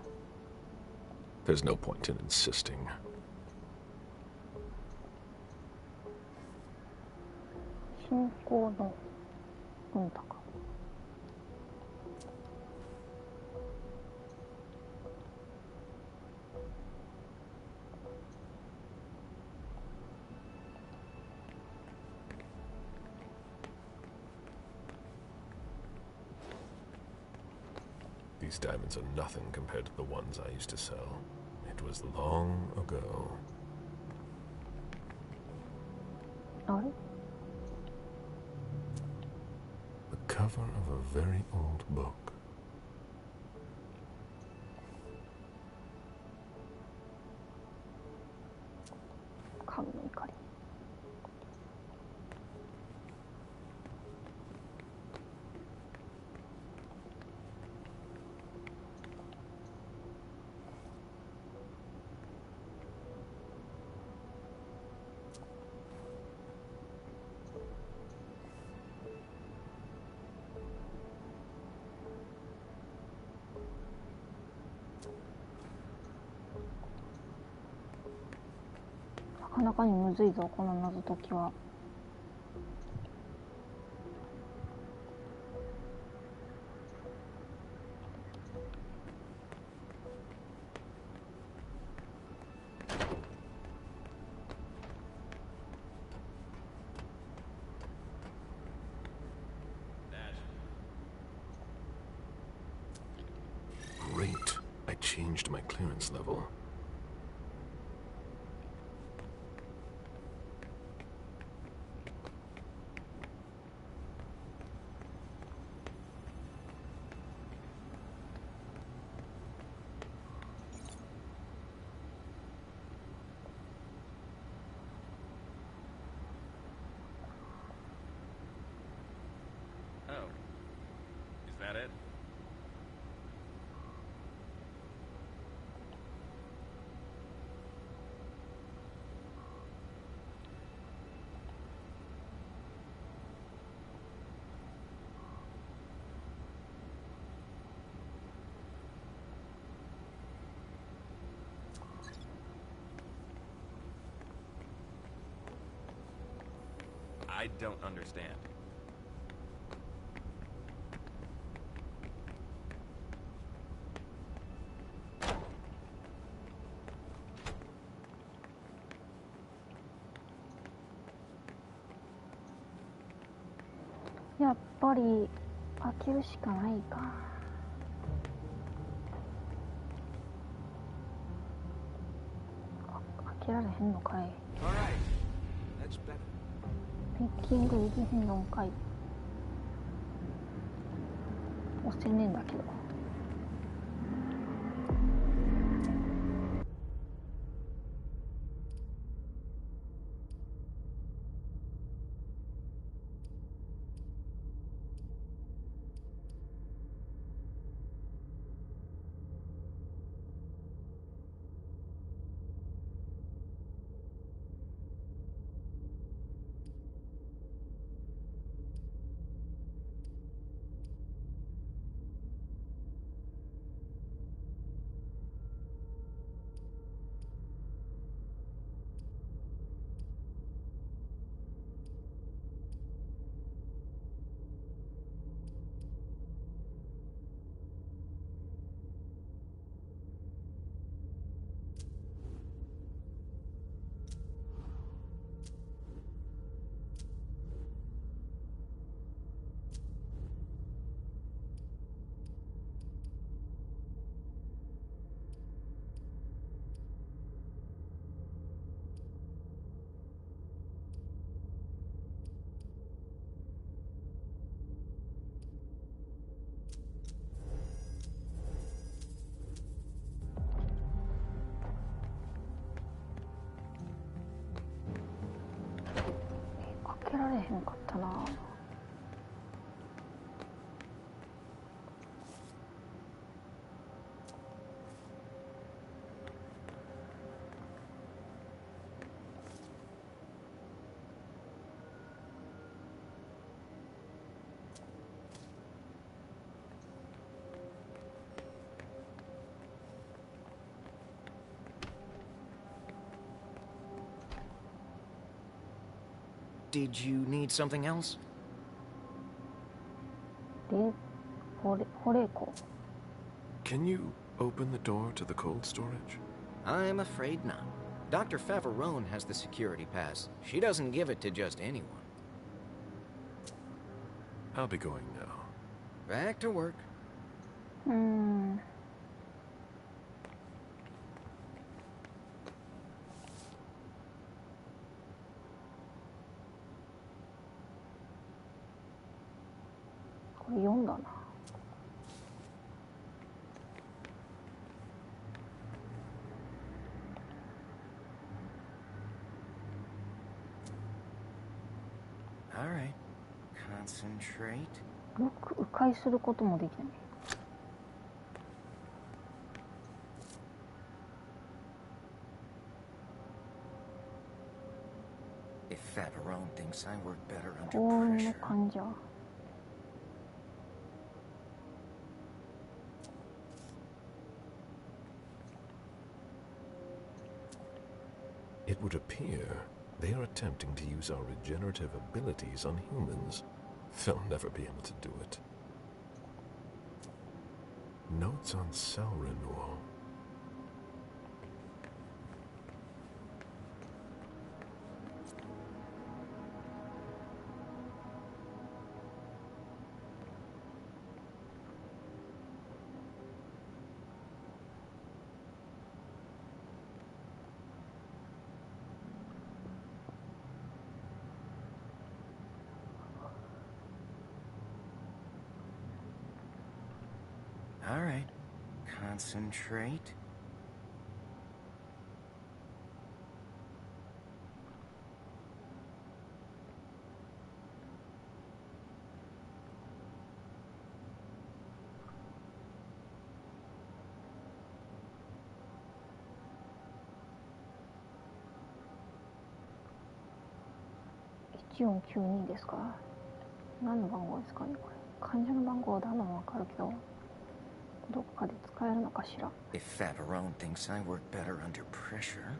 There's no point in insisting. 進行の文太か。These diamonds are nothing compared to the ones I used to sell. It was long ago. あれ The cover of a very old book. 神の怒り。なかなかにむずいぞこの謎解きは。Great. I changed my clearance level. Oh. Is that it? I don't understand.やっぱり開けるしかないか。開けられへんのかい。 All right. That's better. ピッキング力編4回押せねえんだけど。かけられへんかったな。Did you need something else? 保冷庫。 Can you open the door to the cold storage? I'm afraid not. Dr. Favarone has the security pass. She doesn't give it to just anyone. I'll be going now. Back to work. これ4だな。All right. Concentrate. 迂回することもできない。If Favarone thinks I work better under 高温の pressure. 患者。It would appear they are attempting to use our regenerative abilities on humans. They'll never be able to do it. Notes on cell renewal. All right. Concentrate.1492ですか。何の番号ですかね、これ。患者の番号だのもわかるけど、どっかで使えるのかしら。If Favarone thinks I work better under pressure.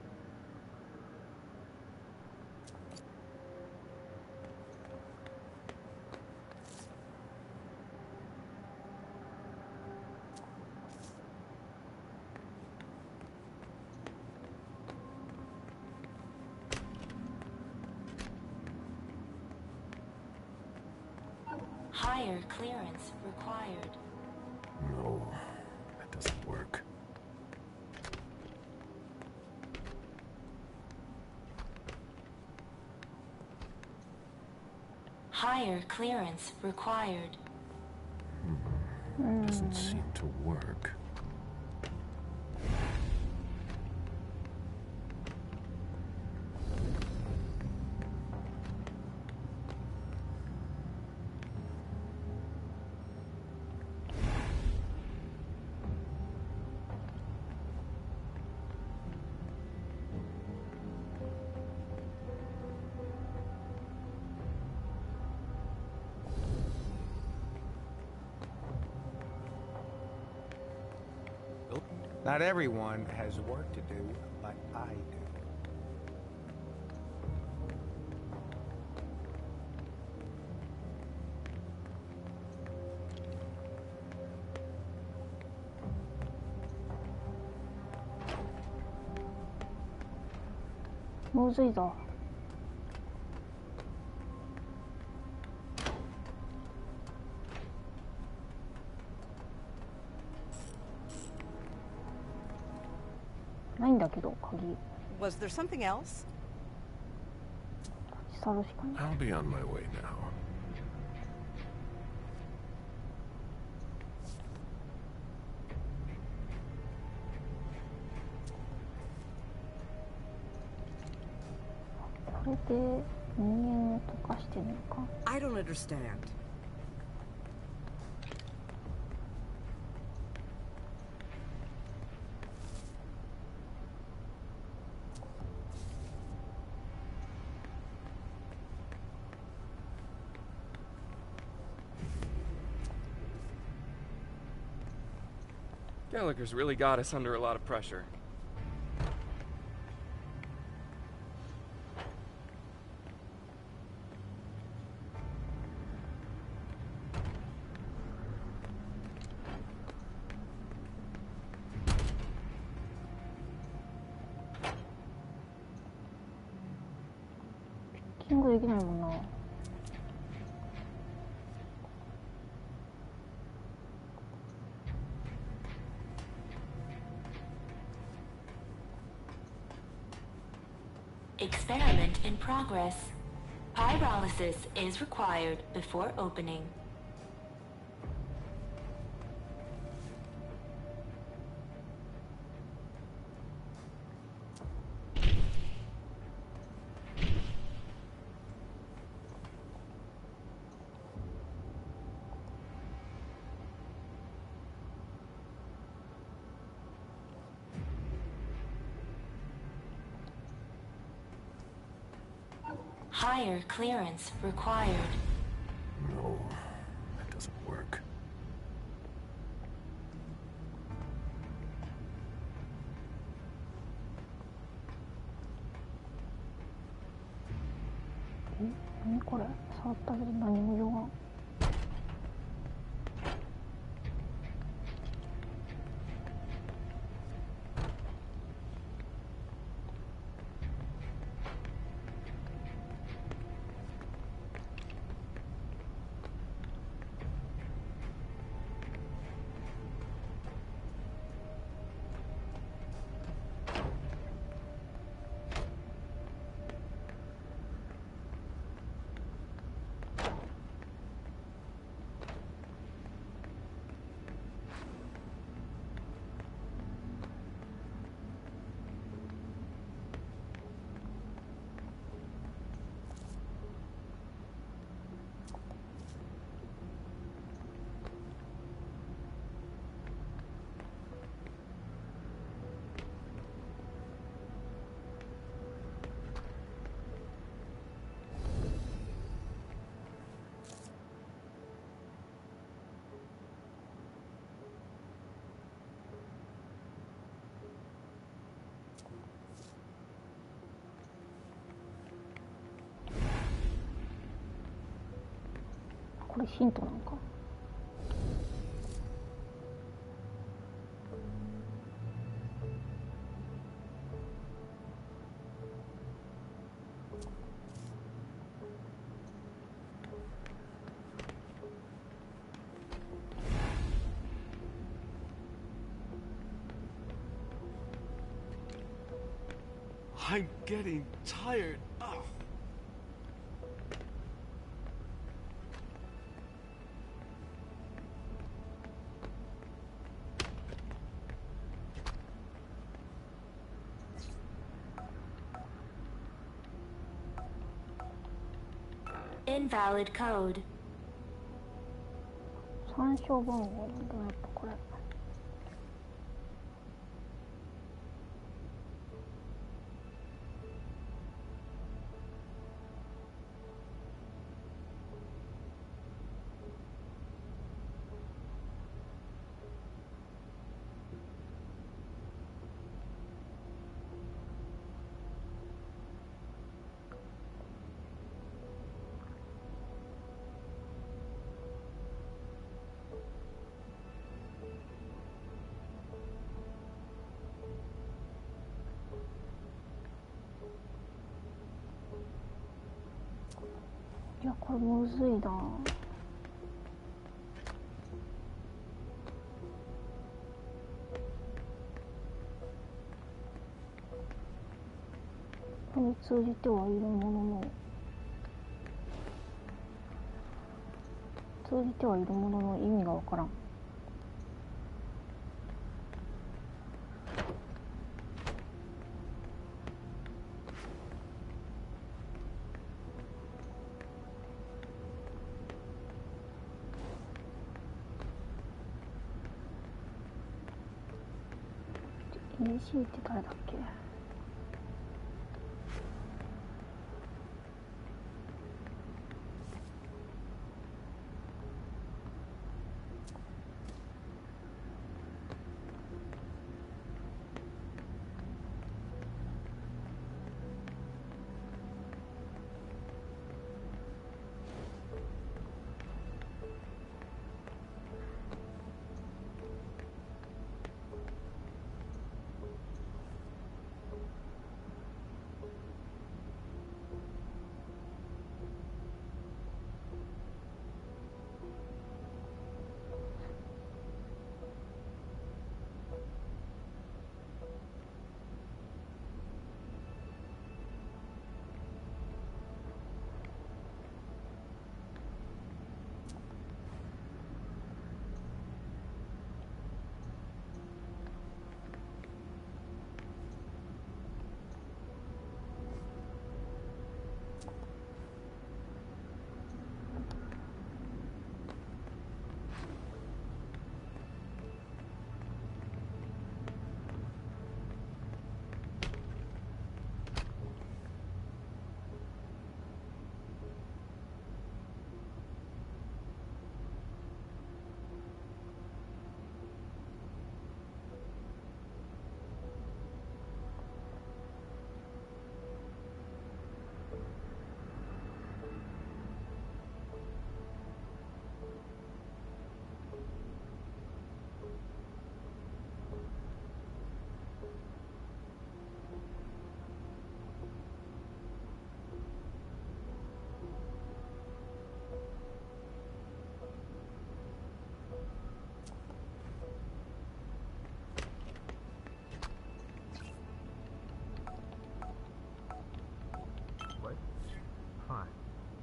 Higher clearance required. No, that doesn't work. Higher clearance required. Doesn't seem to work. Not everyone has work to do like I do.むずいぞ。ないんだけど鍵。Was there something else? 立ち去るしかない。 I'll be on my way now.これで人間を溶かしてるのか。 I don't understand. Gallagher's really got us under a lot of pressure. Picking できないもんな。Experiment in progress. Pyrolysis is required before opening. Higher clearance required. No, that doesn't work. What? これ触ったけど何も用が。これヒントなのか。I'm getting tired. Oh. Invalid code. 参照番号なんだな、やっぱこれ。いや、これむずいな。ここに通じてはいるものの、意味がわからん。EC って誰だっけ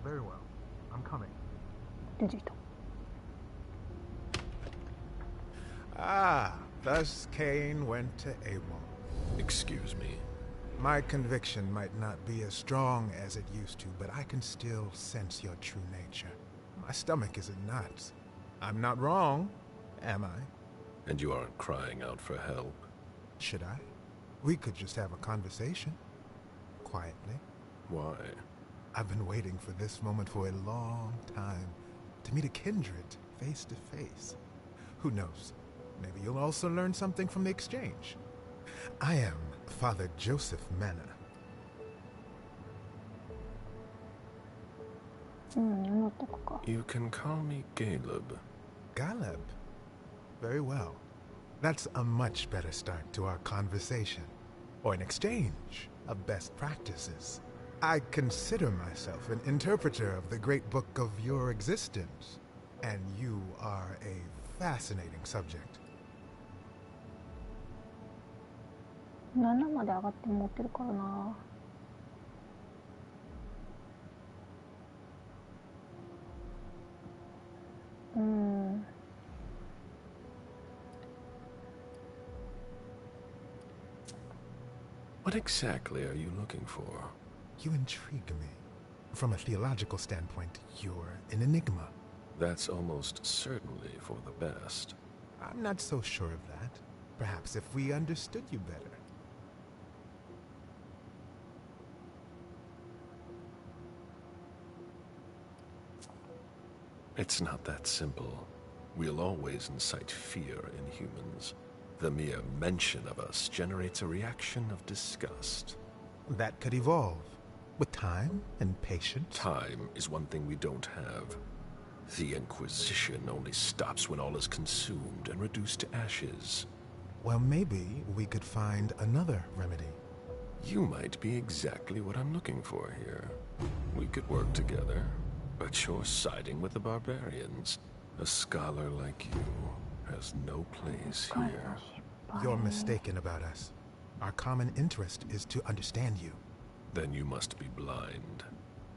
？Very well. I'm coming. 出てきた。Ah, thus Cain went to Abel. Excuse me. My conviction might not be as strong as it used to, but I can still sense your true nature. My stomach is in knots. I'm not wrong, am I? And you aren't crying out for help. Should I? We could just have a conversation. Quietly. Why? I've been waiting for this moment for a long time. To meet a kindred, face to face. Who knows? Maybe you'll also learn something from the exchange. I am Father Joseph Manna. You can call me Caleb. Caleb? Very well. That's a much better start to our conversation. Or an exchange of best practices. I consider myself an interpreter of the great book of your existence. And you are a fascinating subject. 7まで上がって持ってるからな。What exactly are you looking for? You intrigue me. From a theological standpoint, you're an enigma. That's almost certainly for the best. I'm not so sure of that. Perhaps if we understood you better. It's not that simple. We'll always incite fear in humans. The mere mention of us generates a reaction of disgust. That could evolve. With time and patience. Time is one thing we don't have. The Inquisition only stops when all is consumed and reduced to ashes. Well, maybe we could find another remedy. You might be exactly what I'm looking for here. We could work together, but you're siding with the barbarians. A scholar like you has no place here. You're mistaken about us. Our common interest is to understand you. Then you must be blind.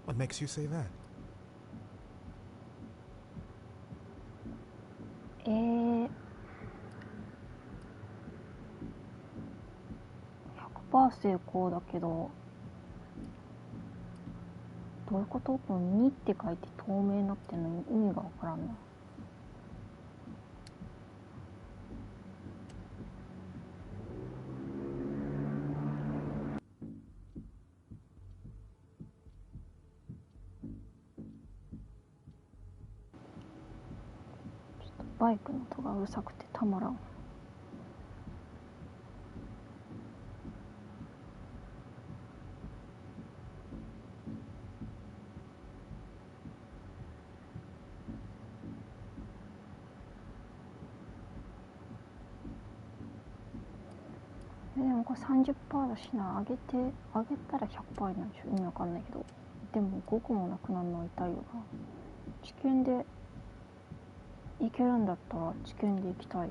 What makes you say that? 100% 成功だけど、どういうこと？この2って書いて透明になってるのに意味がわからんな。バイクの音がうるさくてたまらん。でもこれ 30% だしな、上げたら 100% なんでしょ。意味わかんないけど、でも5個もなくなるのは痛いよな。治験でいけるんだったら治験で行きたい。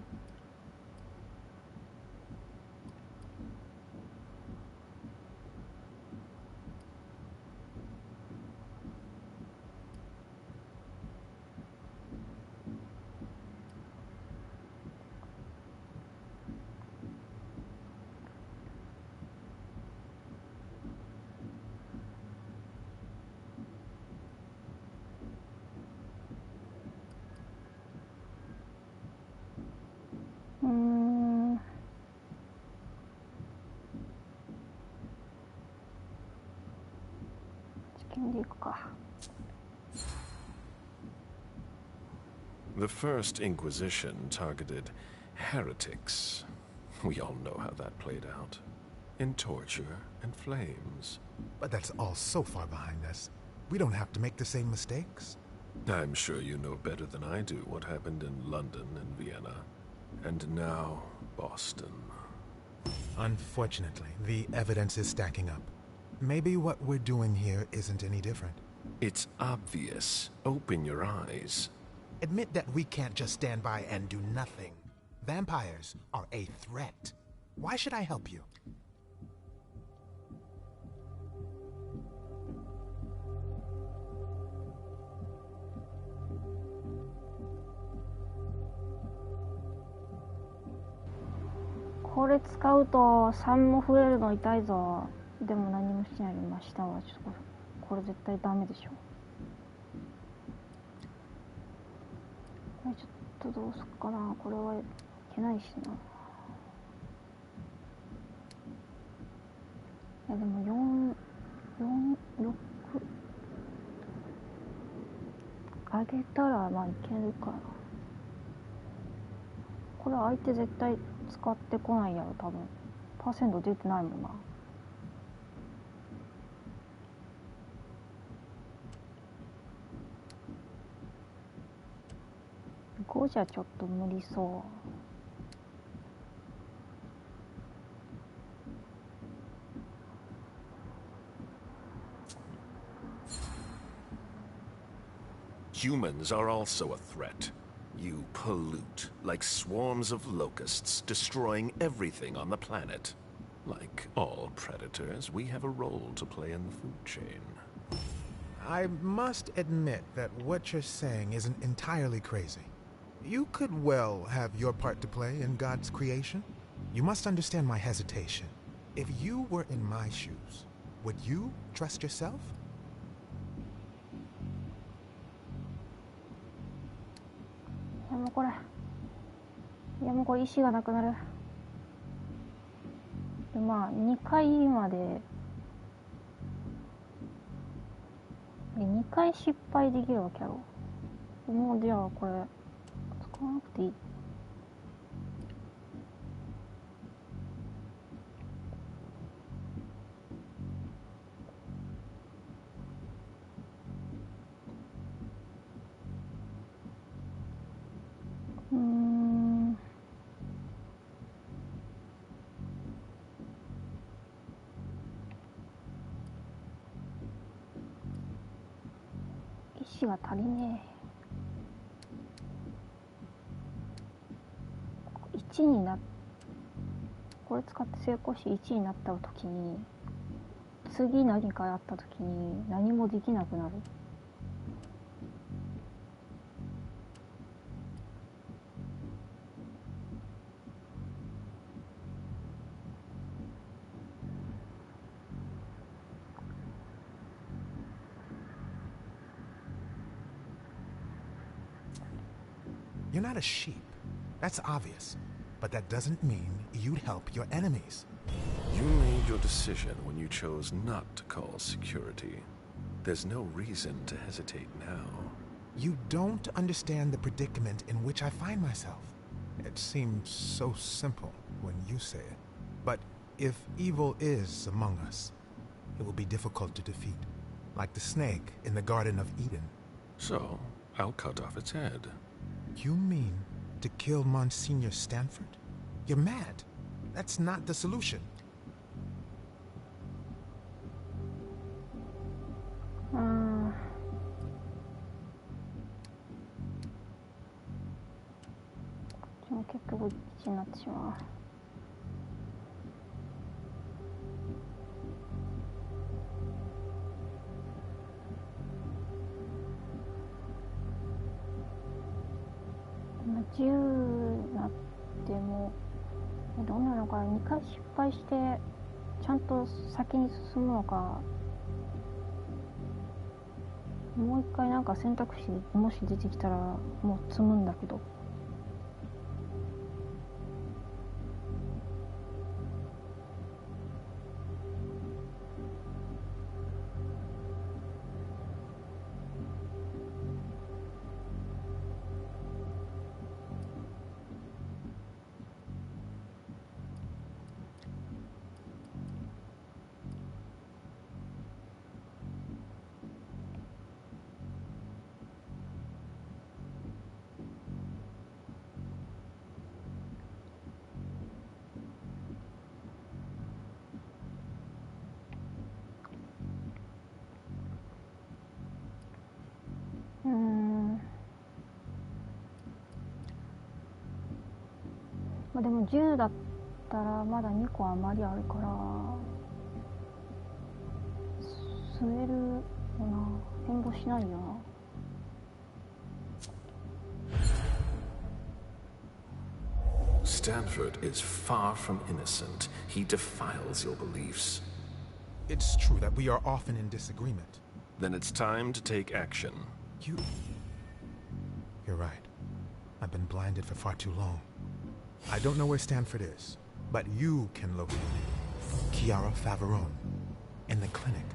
The First Inquisition targeted heretics. We all know how that played out. In torture and flames. But that's all so far behind us. We don't have to make the same mistakes. I'm sure you know better than I do what happened in London and Vienna. And now, Boston. Unfortunately, the evidence is stacking up. Maybe what we're doing here isn't any different. It's obvious. Open your eyes. Admit that we can't just stand by and do nothing. Vampires are a threat. Why should I help you?これ使うと3も増えるの痛いぞ。でも何もしないで真下はちょっとこれ絶対ダメでしょ。これちょっとどうすっかな。これはいけないしな。いやでも6上げたらまあいけるから。これ相手絶対使ってこないやろ多分。パーセント出てないもんな。5じゃちょっと無理そう。Humans are also a threat. You pollute like swarms of locusts, destroying everything on the planet. Like all predators, we have a role to play in the food chain. I must admit that what you're saying isn't entirely crazy. You could well have your part to play in God's creation. You must understand my hesitation. If you were in my shoes, would you trust yourself? 石がなくなる。でまあ2回まで2回失敗できるわけやろ。もうじゃあこれ使わなくていい。石が足りねえ。1になこれ使って成功し1になった時に次何かやった時に何もできなくなる。You're not a sheep. That's obvious. But that doesn't mean you'd help your enemies. You made your decision when you chose not to call security. There's no reason to hesitate now. You don't understand the predicament in which I find myself. It seems so simple when you say it. But if evil is among us, it will be difficult to defeat. Like the snake in the Garden of Eden. So, I'll cut off its head. You mean to kill Monsignor Stanford? You're mad. That's not the solution.10なってもどうなのかな。2回失敗してちゃんと先に進むのか、もう一回なんか選択肢もし出てきたらもう積むんだけど。でも10だったらまだ2個余りあるから吸えるよな。変動しないよな。Stanford is far from innocent. He defiles your beliefs. It's true that we are often in disagreement. Then it's time to take action. You're right. I've been blinded for far too long. I don't know where Stanford is, but you can locate Chiara Favarone in the clinic.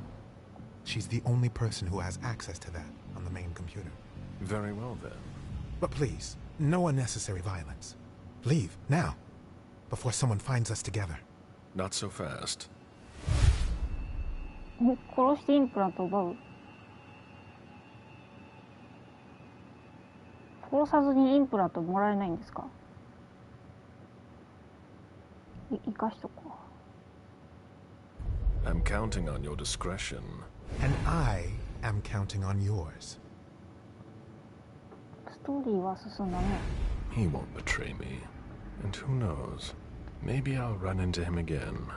She's the only person who has access to that on the main computer. Very well, then. But please, no unnecessary violence. Leave, now, before someone finds us together. Not so fast. 殺してインプラントを奪う。殺さずにインプラントもらえないんですか。生かしとこう。 I'm counting on your discretion. And I am counting on yours. ストーリーは進んだね。 He won't betray me. And who knows? Maybe I'll run into him again.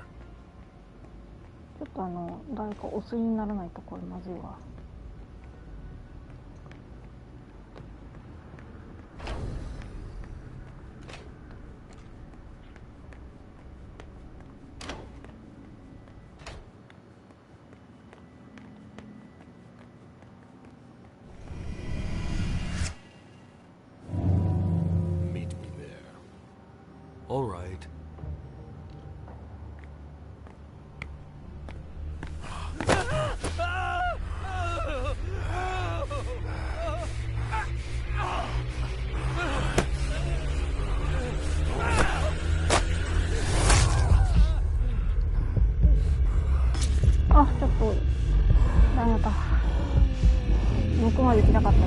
ちょっと誰かお釣りにならないところまずいわ。あ、ちょっとダメだった。6まで行きたかったな。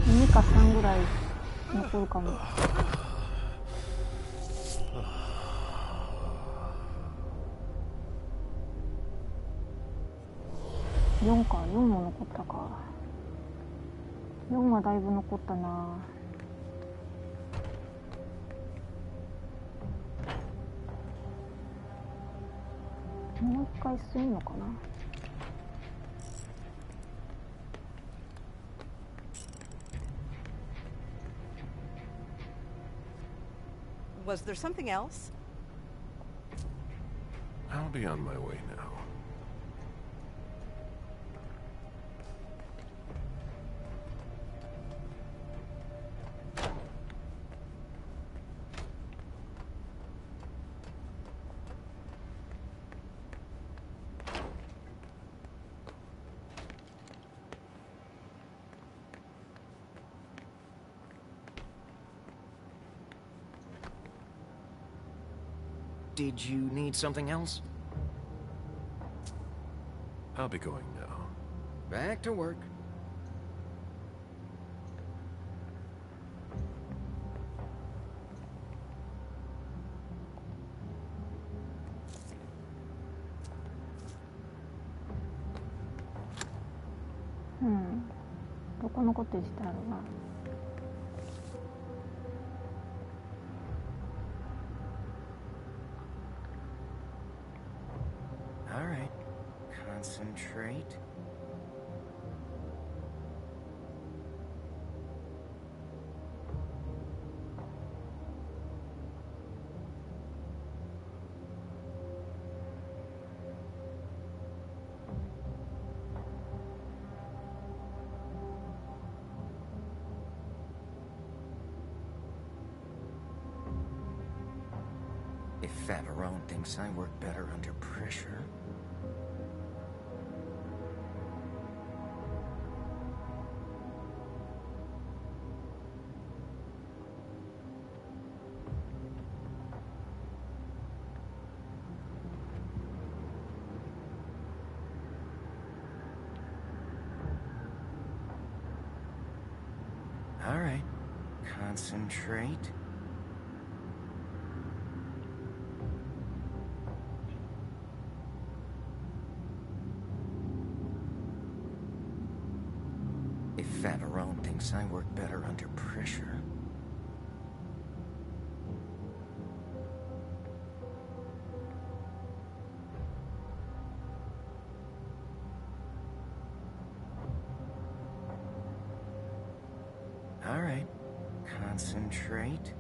2か3ぐらい残るかも。4か、4も残ったか。4はだいぶ残ったな。もう一回するのかな。Was there something else? I'll be on my way now. Did you need something else? I'll be going now. Back to work. Hmm. どこのコテージってあるな。Alright. Concentrate. If Favarone thinks I work better under pressure... Alright. Concentrate. If Favarone thinks I work better under pressure... Alright. Concentrate.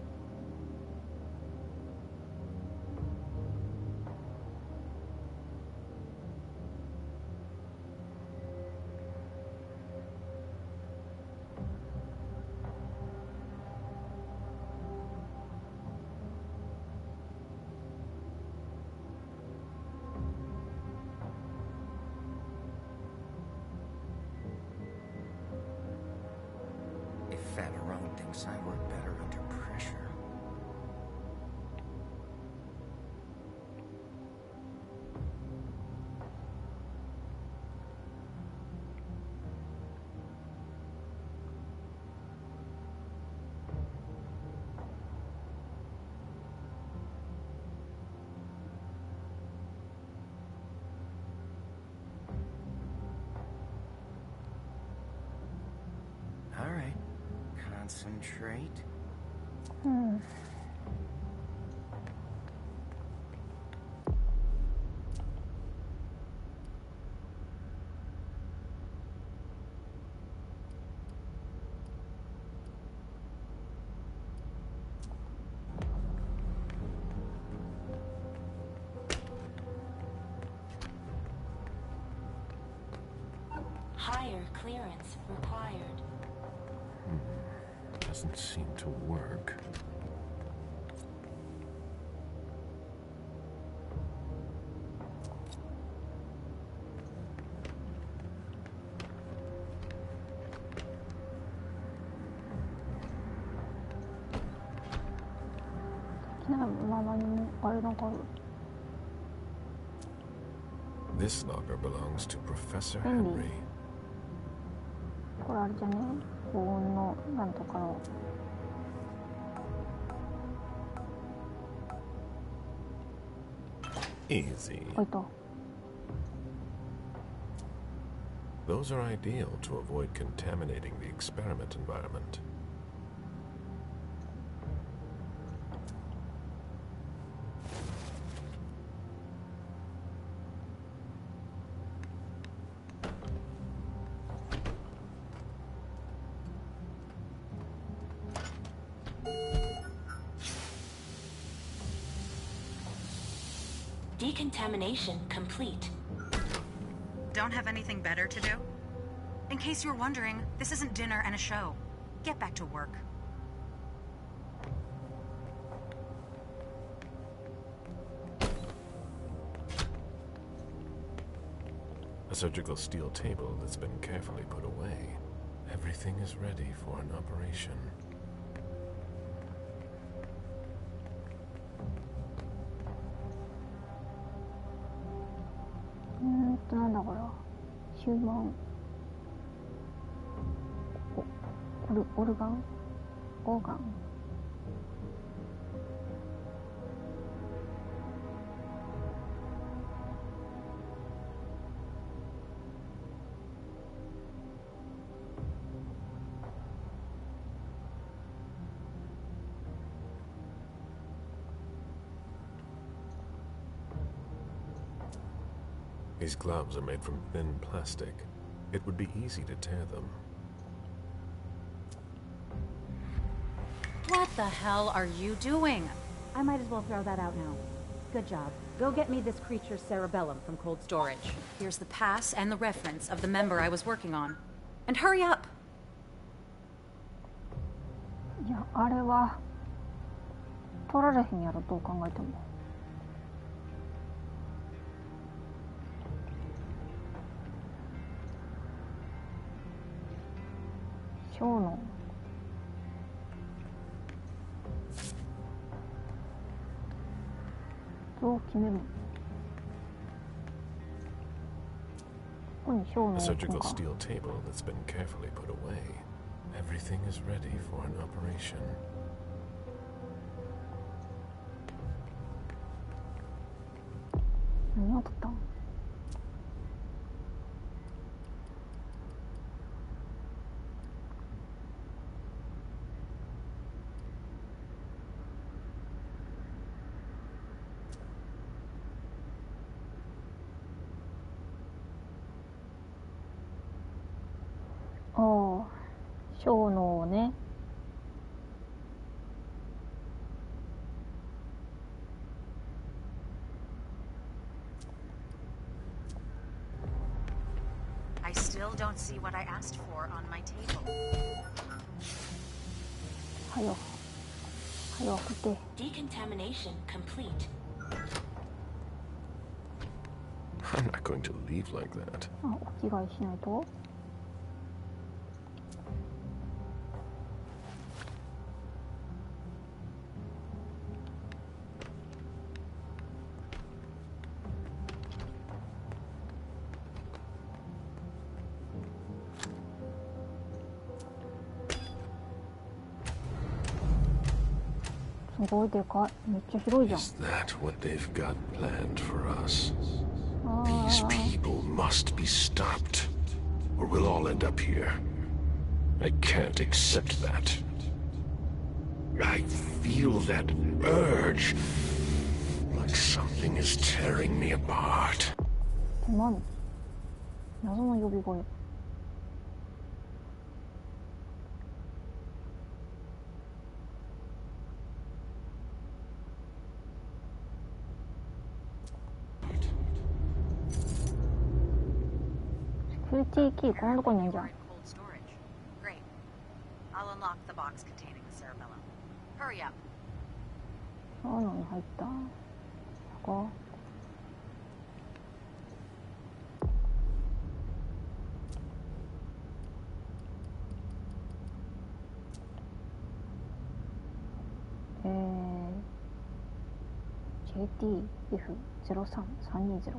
If Favarone thinks I work better under pressure... Alright. Concentrate. Higher clearance required. Doesn't seem to work. This locker belongs to Professor Henry. これあれじゃね、高音のなんとかのEasy. 置いた。 Those are ideal to avoid contaminating the experiment environment. Decontamination complete. Don't have anything better to do? In case you were wondering, this isn't dinner and a show. Get back to work. A surgical steel table that's been carefully put away. Everything is ready for an operation. なんだこれは。ヒューマンオルガンオーガン。These gloves are made from thin plastic. It would be easy to tear them. What the hell are you doing? I might as well throw that out now. Good job. Go get me this creature's cerebellum from cold storage. Here's the pass and the reference of the member I was working on. And hurry up! いや、あれは取られへんやろ、どう考えても。今日のどう決めるの？ここに小の A surgical steel table that's been carefully put away. Everything is ready for an operation. 何を取ったの？小脳ね。I still don't see what I asked for on my table. はよ。はよ、送って。Decontamination complete. I'm not going to leave like that. あ、お着替えしないと。すごいでかい。めっちゃ広いじゃん。 Is that what they've got planned for us? These people must be stopped, or we'll all end up here. I can't accept that. I feel that urge, like something is tearing me apart. 何？謎の呼び声。セキュリティキーこんなとこにないじゃん。 Great. I'll unlock the box containing the cerebellum. Hurry up. ああ、何入った？ここ。JTF03320。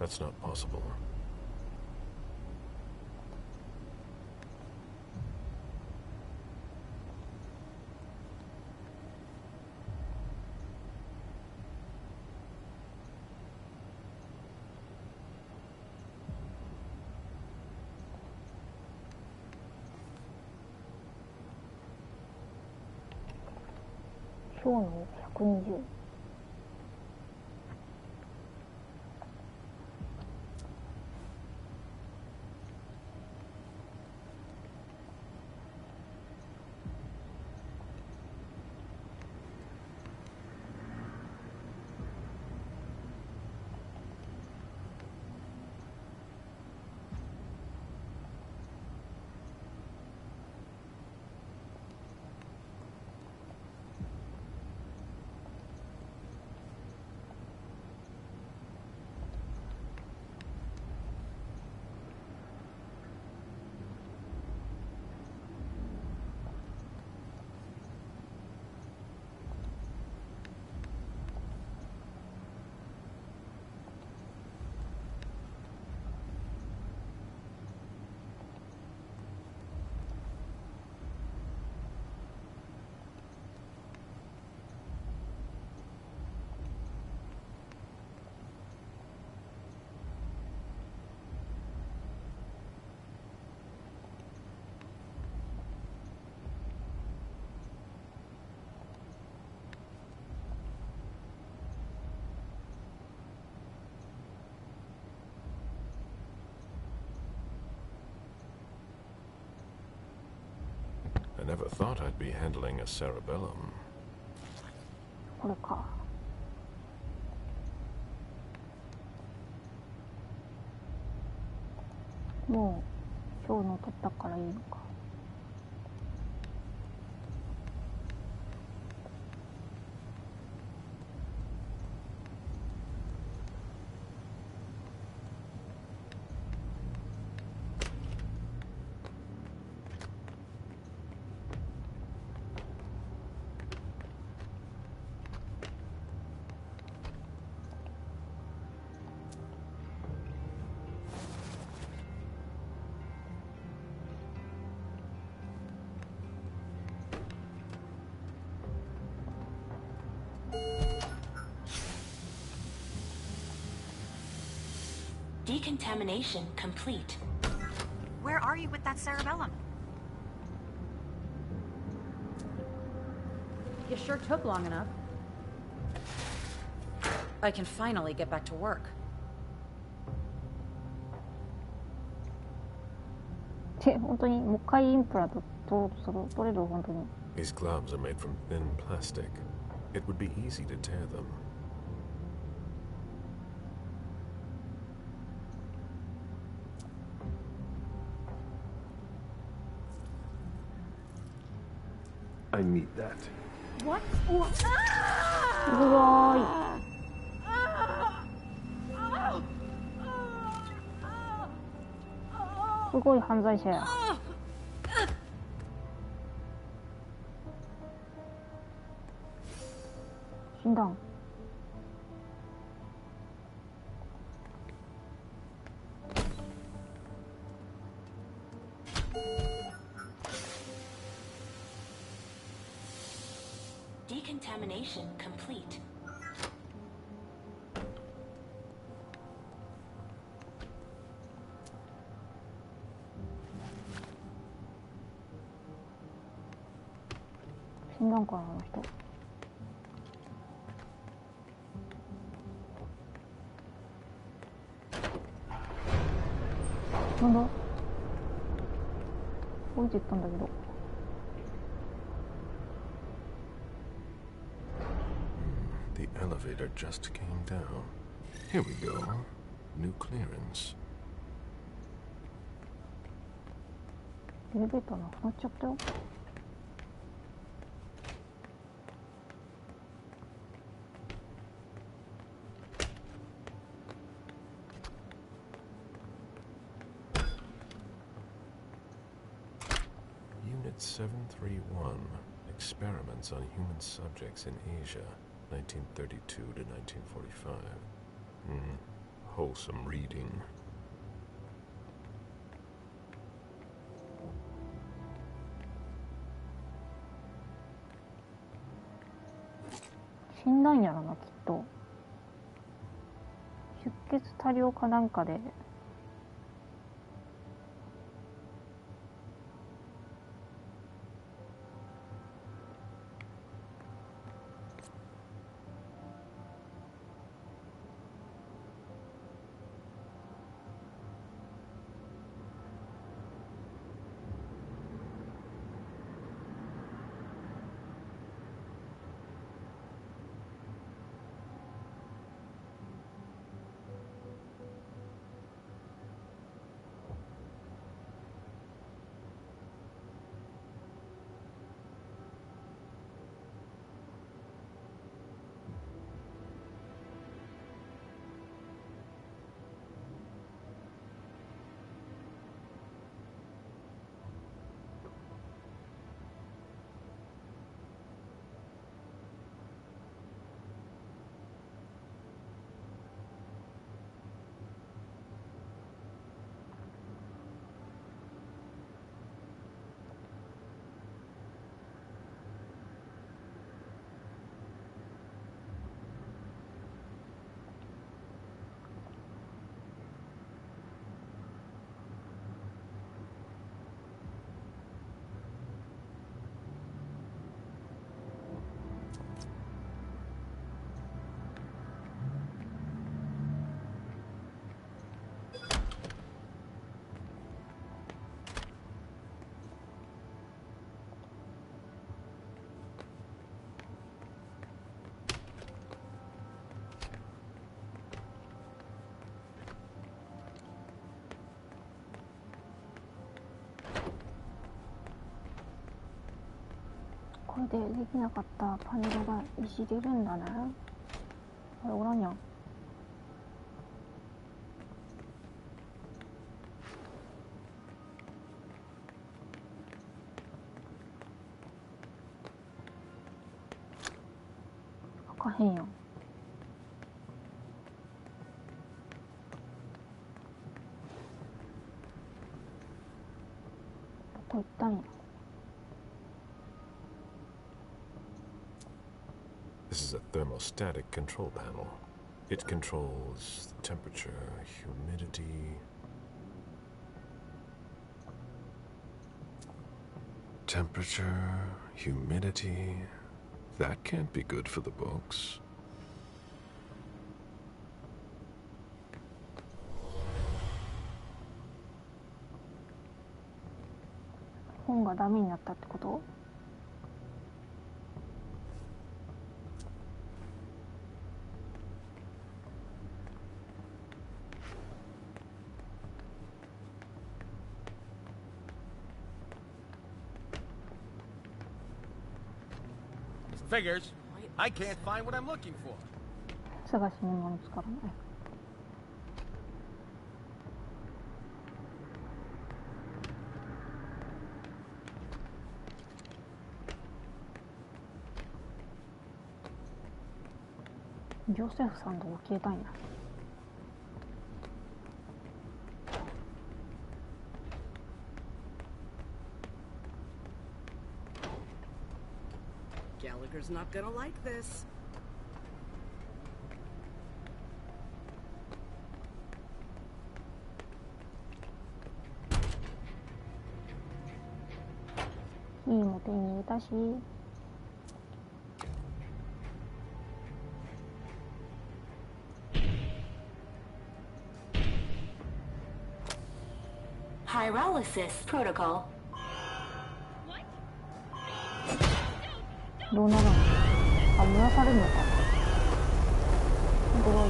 That's not possible.今日の120。I never thought I'd be handling a cerebellum. これか。もう今日の取ったからいいのか。Decontamination complete. Where are you with that cerebellum? You sure took long enough. I can finally get back to work. 本当にもう一回インプラント取れる本当に。These gloves are made from thin plastic. It would be easy to tear them. I need that. What? すごい。すごい犯罪者や。死んだん。Decontamination complete.死んだんかな、あの人。なんだ？降りていったんだけど。The elevator just came down. Here we go. New clearance. エレベーターなくなっちゃったよ。Unit 731. Experiments on human subjects in Asia, 1932 to 1945. wholesome reading. 死んだんやろな、きっと。出血多量かなんかで。これでできなかったパネルがいじれるんだね。あれおらんやん。開かへんやん。どこ行ったんや。This is a thermostatic control panel. It controls the temperature, humidity. Temperature, humidity. That can't be good for the books. 本がダメになったってこと？Figures. I can't find what I'm looking for. 探し物が見つからない。ジョセフさんどこ消えたんや。Gallagher's not gonna like this.いいも手に入れたし。Pyrolysis protocol. どうなるの？あ、燃やされるのか。ドロイ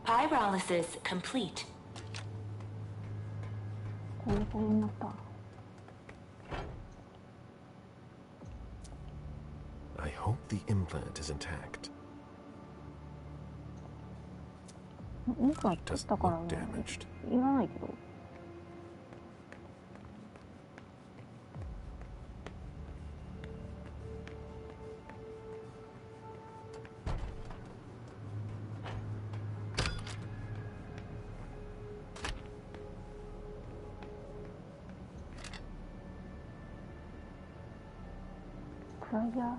ド。Pyrolysis complete. こういう風になった。I hope the implant is intact. インプラントしたからね。いらないけど。フライヤー。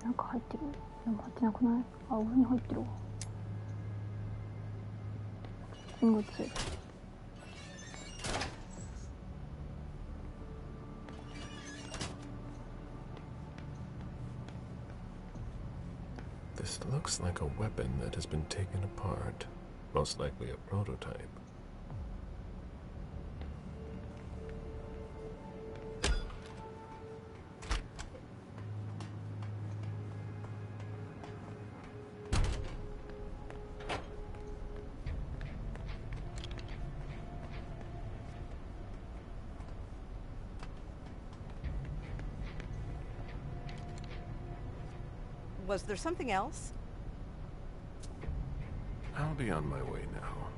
なんか入ってる。でも入ってなくない？あ、上に入ってるわ。キング2。This looks like a weapon that has been taken apart. Most likely a prototype. Was there something else? I'll be on my way now.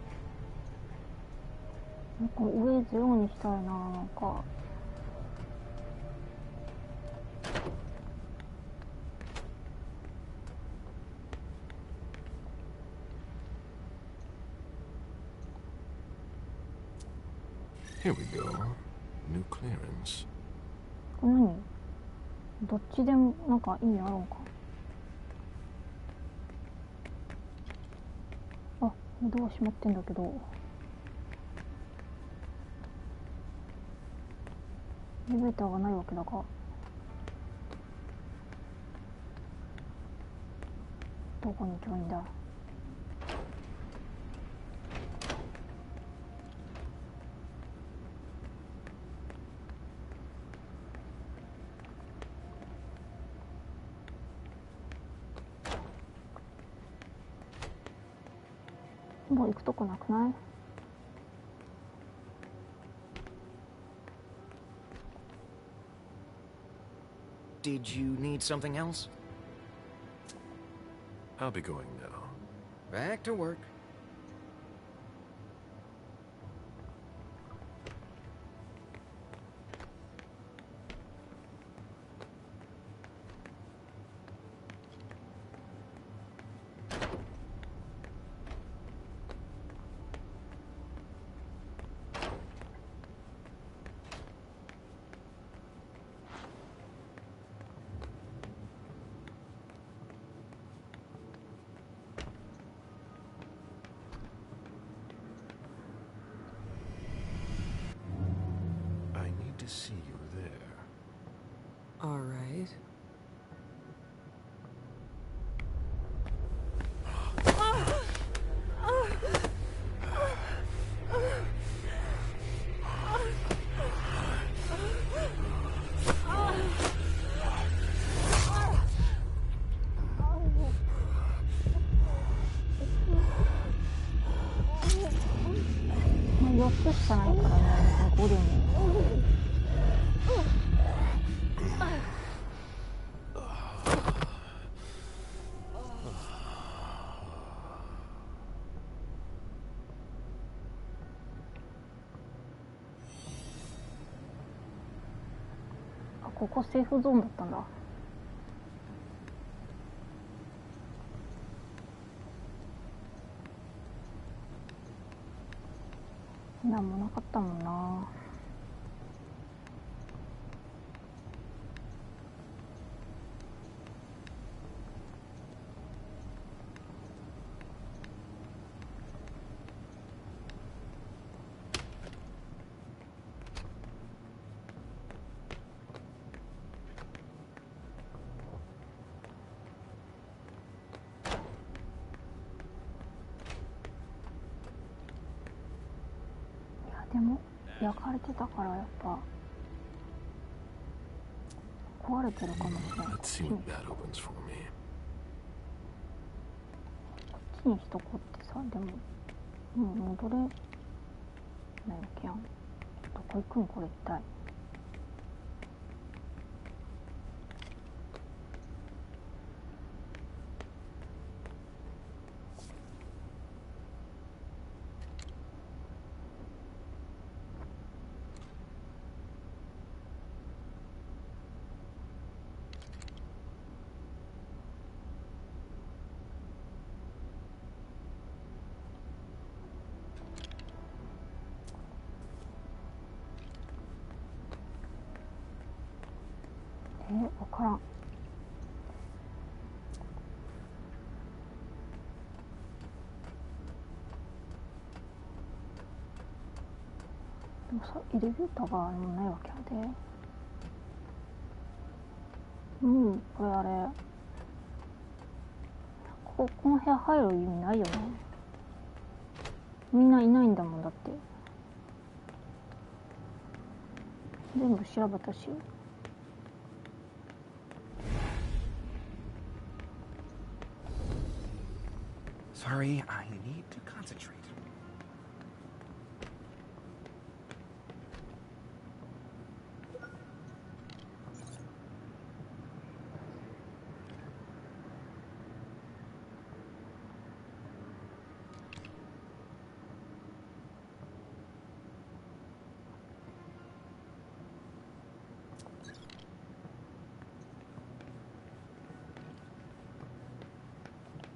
なんか上ゼロにしたいな、なんか。Here we go. New clearance. これ何？どっちでもなんか意味あるんか。あ、ドア閉まってんだけど。エレベーターがないわけだが。どこに行けばいいんだ。もう行くとこなくない？ Did you need something else? I'll be going now. Back to work. See you there. All right. つしかないからね、ここでも。あ、ここセーフゾーンだったんだ。なんもなかったもんな。でも焼かれてたからやっぱ壊れてるかもしれない。こっちにしとこうってさ、でも戻れないわけやん。どこ行くんこれ一体。わからん。でもさ、エレベーターがないわけやで。これあれ、この部屋入る意味ないよね。みんないないんだもん。だって全部調べたし。Sorry, I need to concentrate.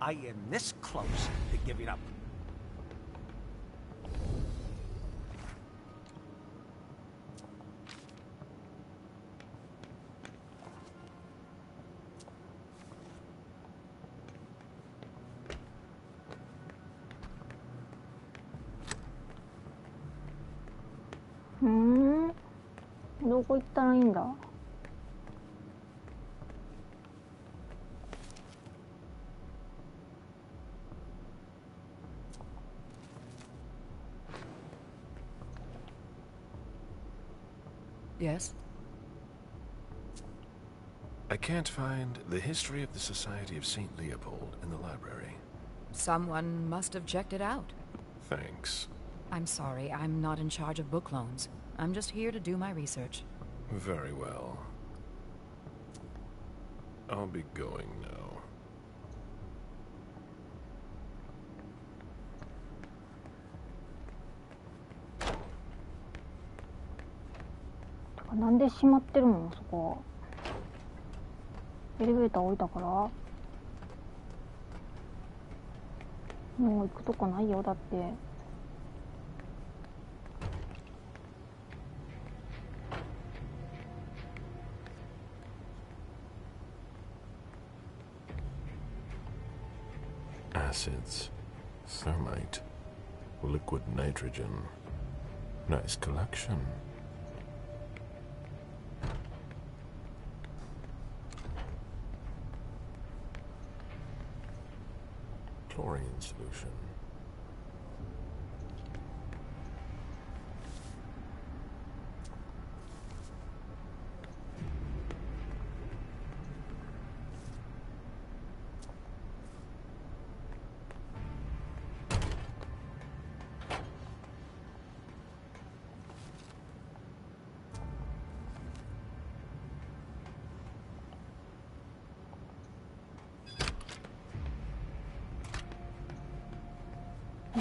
I am this close to giving up.どこ行ったらいいんだ。Yes? I can't find the history of the Society of St. Leopold in the library. Someone must have checked it out. Thanks. I'm sorry, I'm not in charge of book loans. I'm just here to do my research. Very well. I'll be going now. Why is it locked? Eレベーター降りたから。もう行くとこないよ、だって。Acids, thermite, liquid nitrogen. Nice collection. Chlorine solution.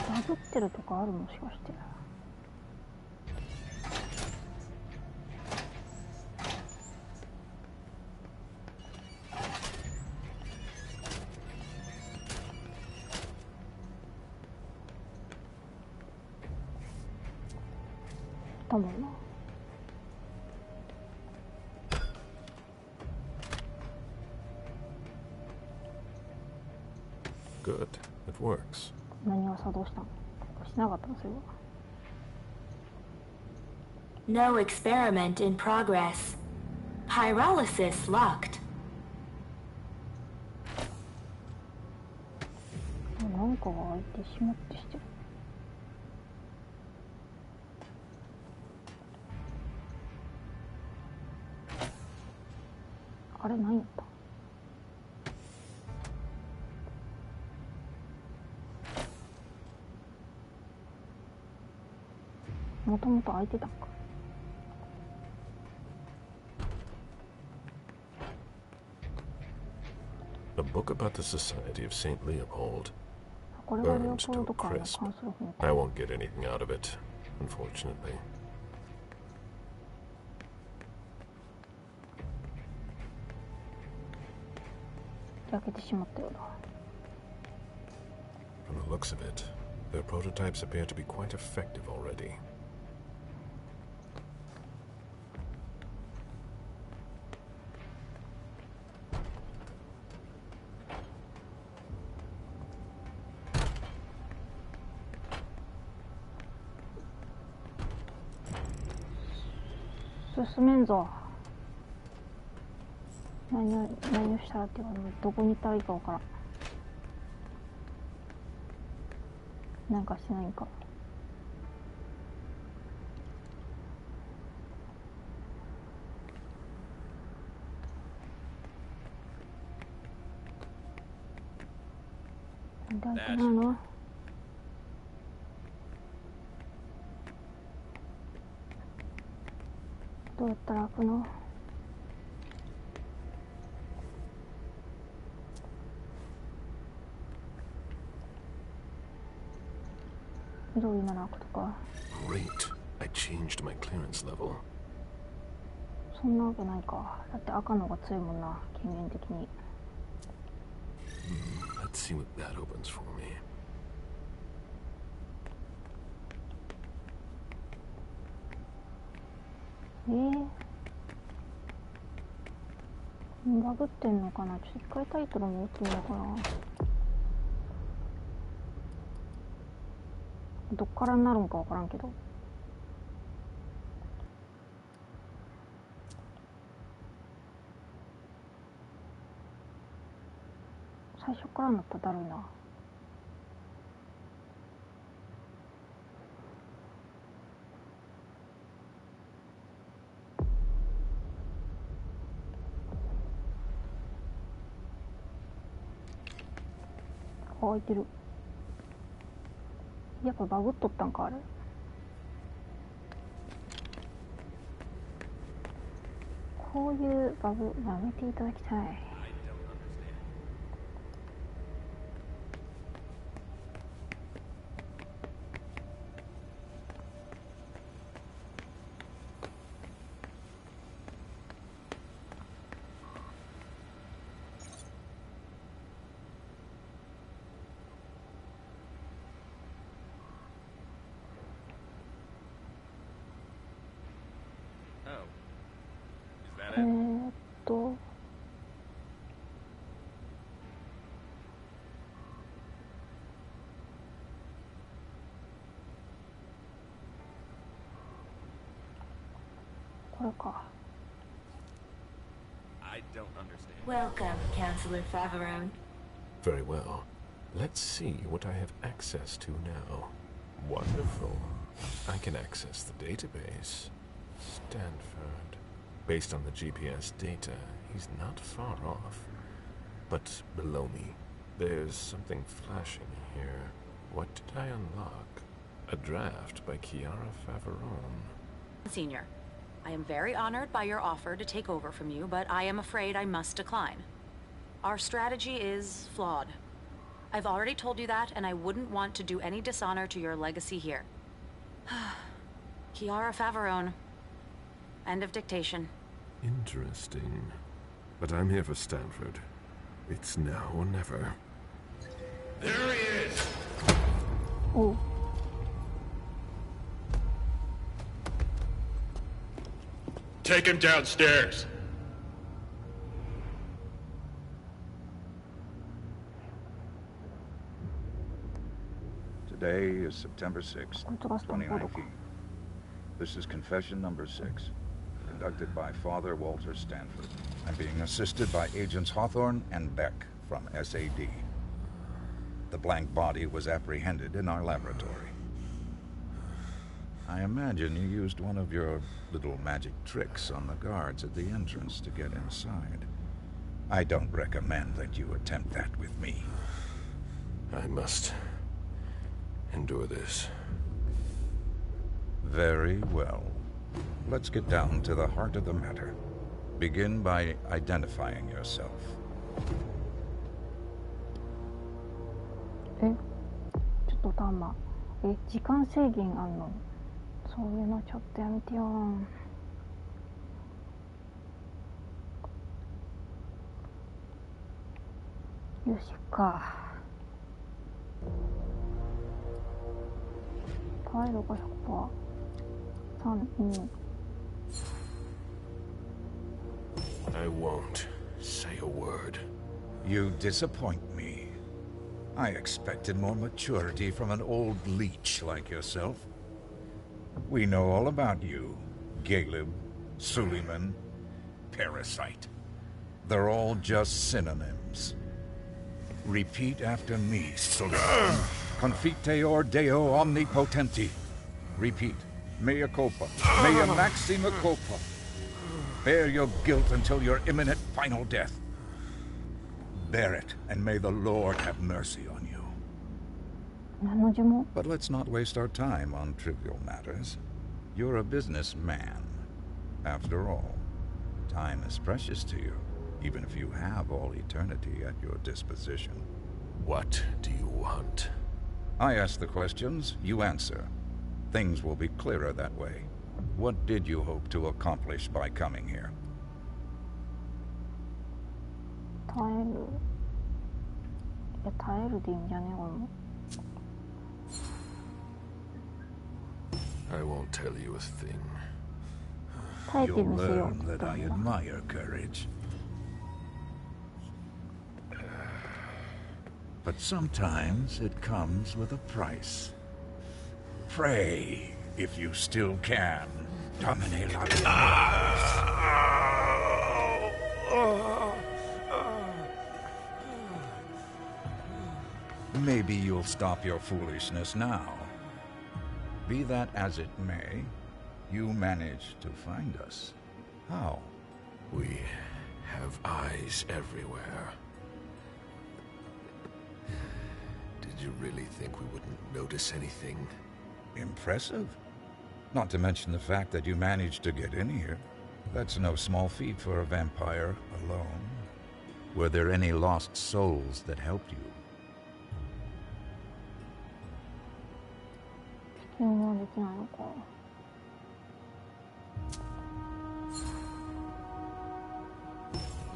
バグってるとかある？もしかして。だもんな。Good. It works. 何が作動したの？しなかったのそれは。No experiment in progress. Pyrolysis locked. なんかが開いてしまってしてる。あれ何やった？もともと開いてたんか。A book about the Society of St. Leopold. これがレオ Burned ポル to ド会の crisp. 関する本 I か。 won't get anything out of it, unfortunately. 焼けてしまったようだ。From the looks of it, their prototypes appear to be quite effective already.「進めんぞ」何をしたらっていうか、どこに行ったらいいかわからん。なんかしてないんか。なんで開いてないの？どうやったら開くの？緑なら開くとか。 Great. I changed my clearance level. そんなわけないか。だって赤のが強いもんな、権限的に。Let's see what that opens for me. バグってんのかな。ちょっと一回タイトルも打ってみようかな。どっからになるんかわからんけど。最初からになったらだるいな。開いてる。やっぱバグっとったんかあれ。こういうバグやめていただきたい。これか。 I don't understand. Welcome, Councillor Faverone. Very well. Let's see what I have access to now. Wonderful. I can access the database. Stanford. Based on the GPS data, he's not far off. But below me, there's something flashing here. What did I unlock? A draft by Chiara Faverone. Senior, I am very honored by your offer to take over from you, but I am afraid I must decline. Our strategy is flawed. I've already told you that, and I wouldn't want to do any dishonor to your legacy here. Kiara Favarone. End of dictation. Interesting. But I'm here for Stanford. It's now or never. There he is! Oh. Take him downstairs. Today is September 6th, 2019. This is confession number 6, conducted by Father Walter Stanford. I'm being assisted by Agents Hawthorne and Beck from SAD. The blank body was apprehended in our laboratory. I imagine you used one of your little magic tricks on the guards at the entrance to get inside. I don't recommend that you attempt that with me. I must endure this. Very well. Let's get down to the heart of the matter. Begin by identifying yourself. ちょっとターマ時間制限あんの？そういうのちょっとやめてよ。よしか。態度が 100%。3、2。I won't say a word. You disappoint me. I expected more maturity from an old leech like yourself. We know all about you. Galeb, Suleiman, Parasite. They're all just synonyms. Repeat after me, Suleiman. Confiteor Deo Omnipotenti. Repeat. Mea culpa. Mea maxima culpa. Bear your guilt until your imminent final death. Bear it, and may the Lord have mercy on you. But let's not waste our time on trivial matters. You're a businessman. After all, time is precious to you, even if you have all eternity at your disposition. What do you want? I ask the questions, you answer. Things will be clearer that way. What did you hope to accomplish by coming here? 耐える。いや、耐えるでいいんじゃねえ、これも。I won't tell you a thing. 耐えてみせよ You'll learn that I admire courage. But sometimes it comes with a price. Pray, if you still can. Domine Maybe you'll stop your foolishness now. Be that as it may, you managed to find us. How? We have eyes everywhere. Did you really think we wouldn't notice anything? Impressive. Not to mention the fact that you managed to get in here. That's no small feat for a vampire alone. Were there any lost souls that helped you?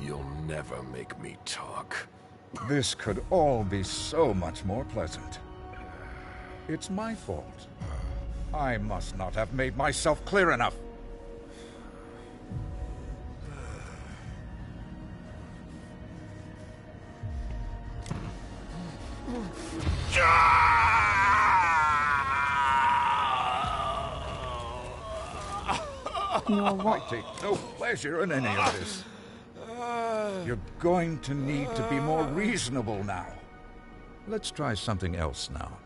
You'll never make me talk. This could all be so much more pleasant. It's my fault. I must not have made myself clear enough. I take no pleasure in any of this. You're going to need to be more reasonable now. Let's try something else now.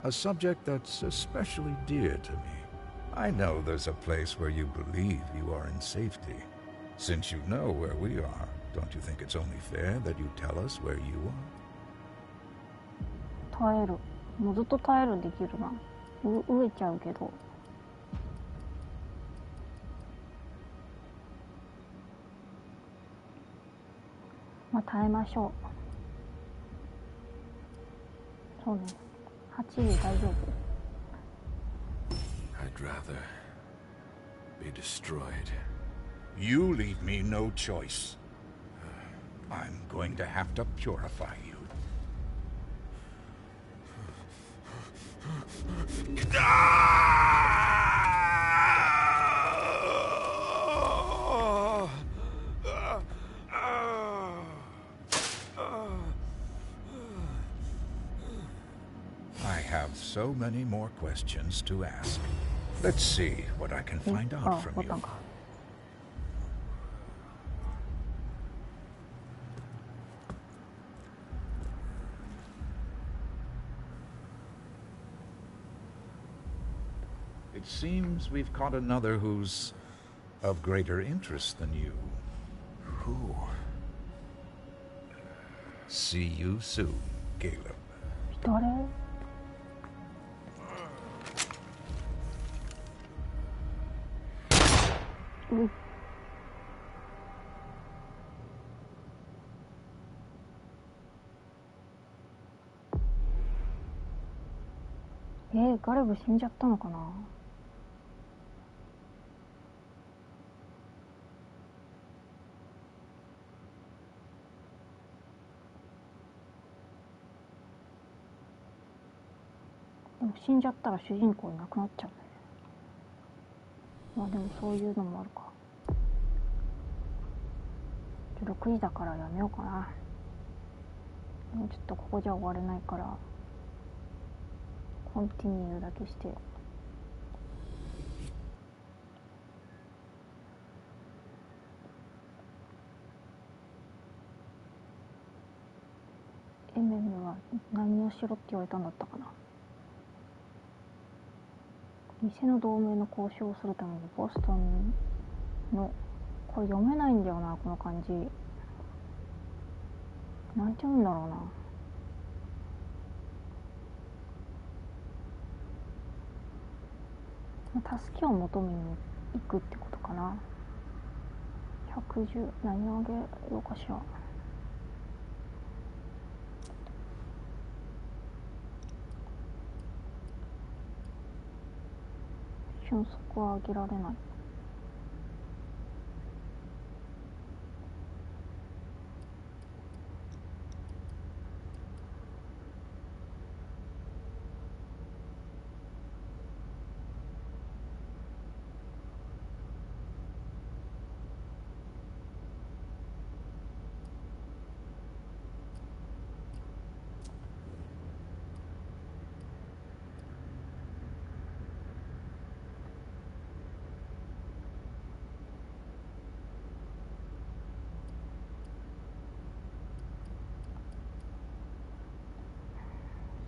A subject that's especially dear to me. I know there's a place where you believe you are in safety. Since you know where we are, don't you think it's only fair that you tell us where you are? 耐える。もうずっと耐えるできるな。飢えちゃうけど。まあ耐えましょう。そうね。8時大丈夫。I'd rather be destroyed. You leave me no choice. I'm going to have to purify you. I have so many more questions to ask. Let's see what I can find out from you. It seems we've caught another who's of greater interest than you. Who? See you soon, Caleb. 誰？ガレブ死んじゃったのかな。でも死んじゃったら主人公いなくなっちゃうね。まあでもそういうのもあるか。6時だからやめようかな。もうちょっとここじゃ終われないからコンティニューだけして。エメムは何をしろって言われたんだったかな。店の同盟の交渉をするためにボストンの、これ読めないんだよな、この漢字。なんて読むんだろうな。助けを求めに行くってことかな。110、何をあげようかしら。瞬足は上げられない。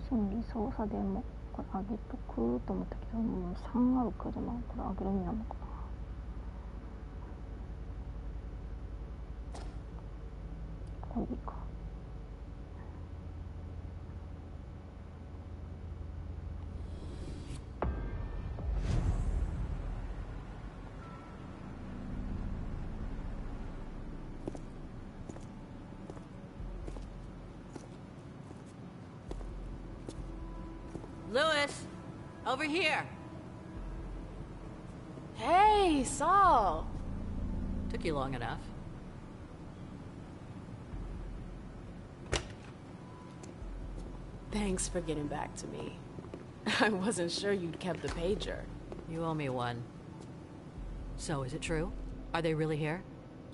心理操作でもこれ上げとくと思ったけど、もう3あるけどな、これ上げる意味なのかな。これいいか。Lewis, over here. Hey, Saul. Took you long enough. Thanks for getting back to me. I wasn't sure you'd kept the pager. You owe me one. So, is it true? Are they really here?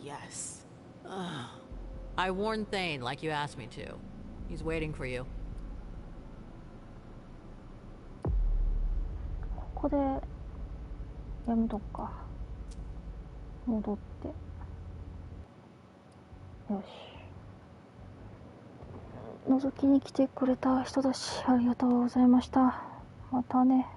Yes. Ugh. I warned Thane like you asked me to. He's waiting for you. ここでやめとくか。戻ってよし。覗きに来てくれた人だし、ありがとうございました。またね。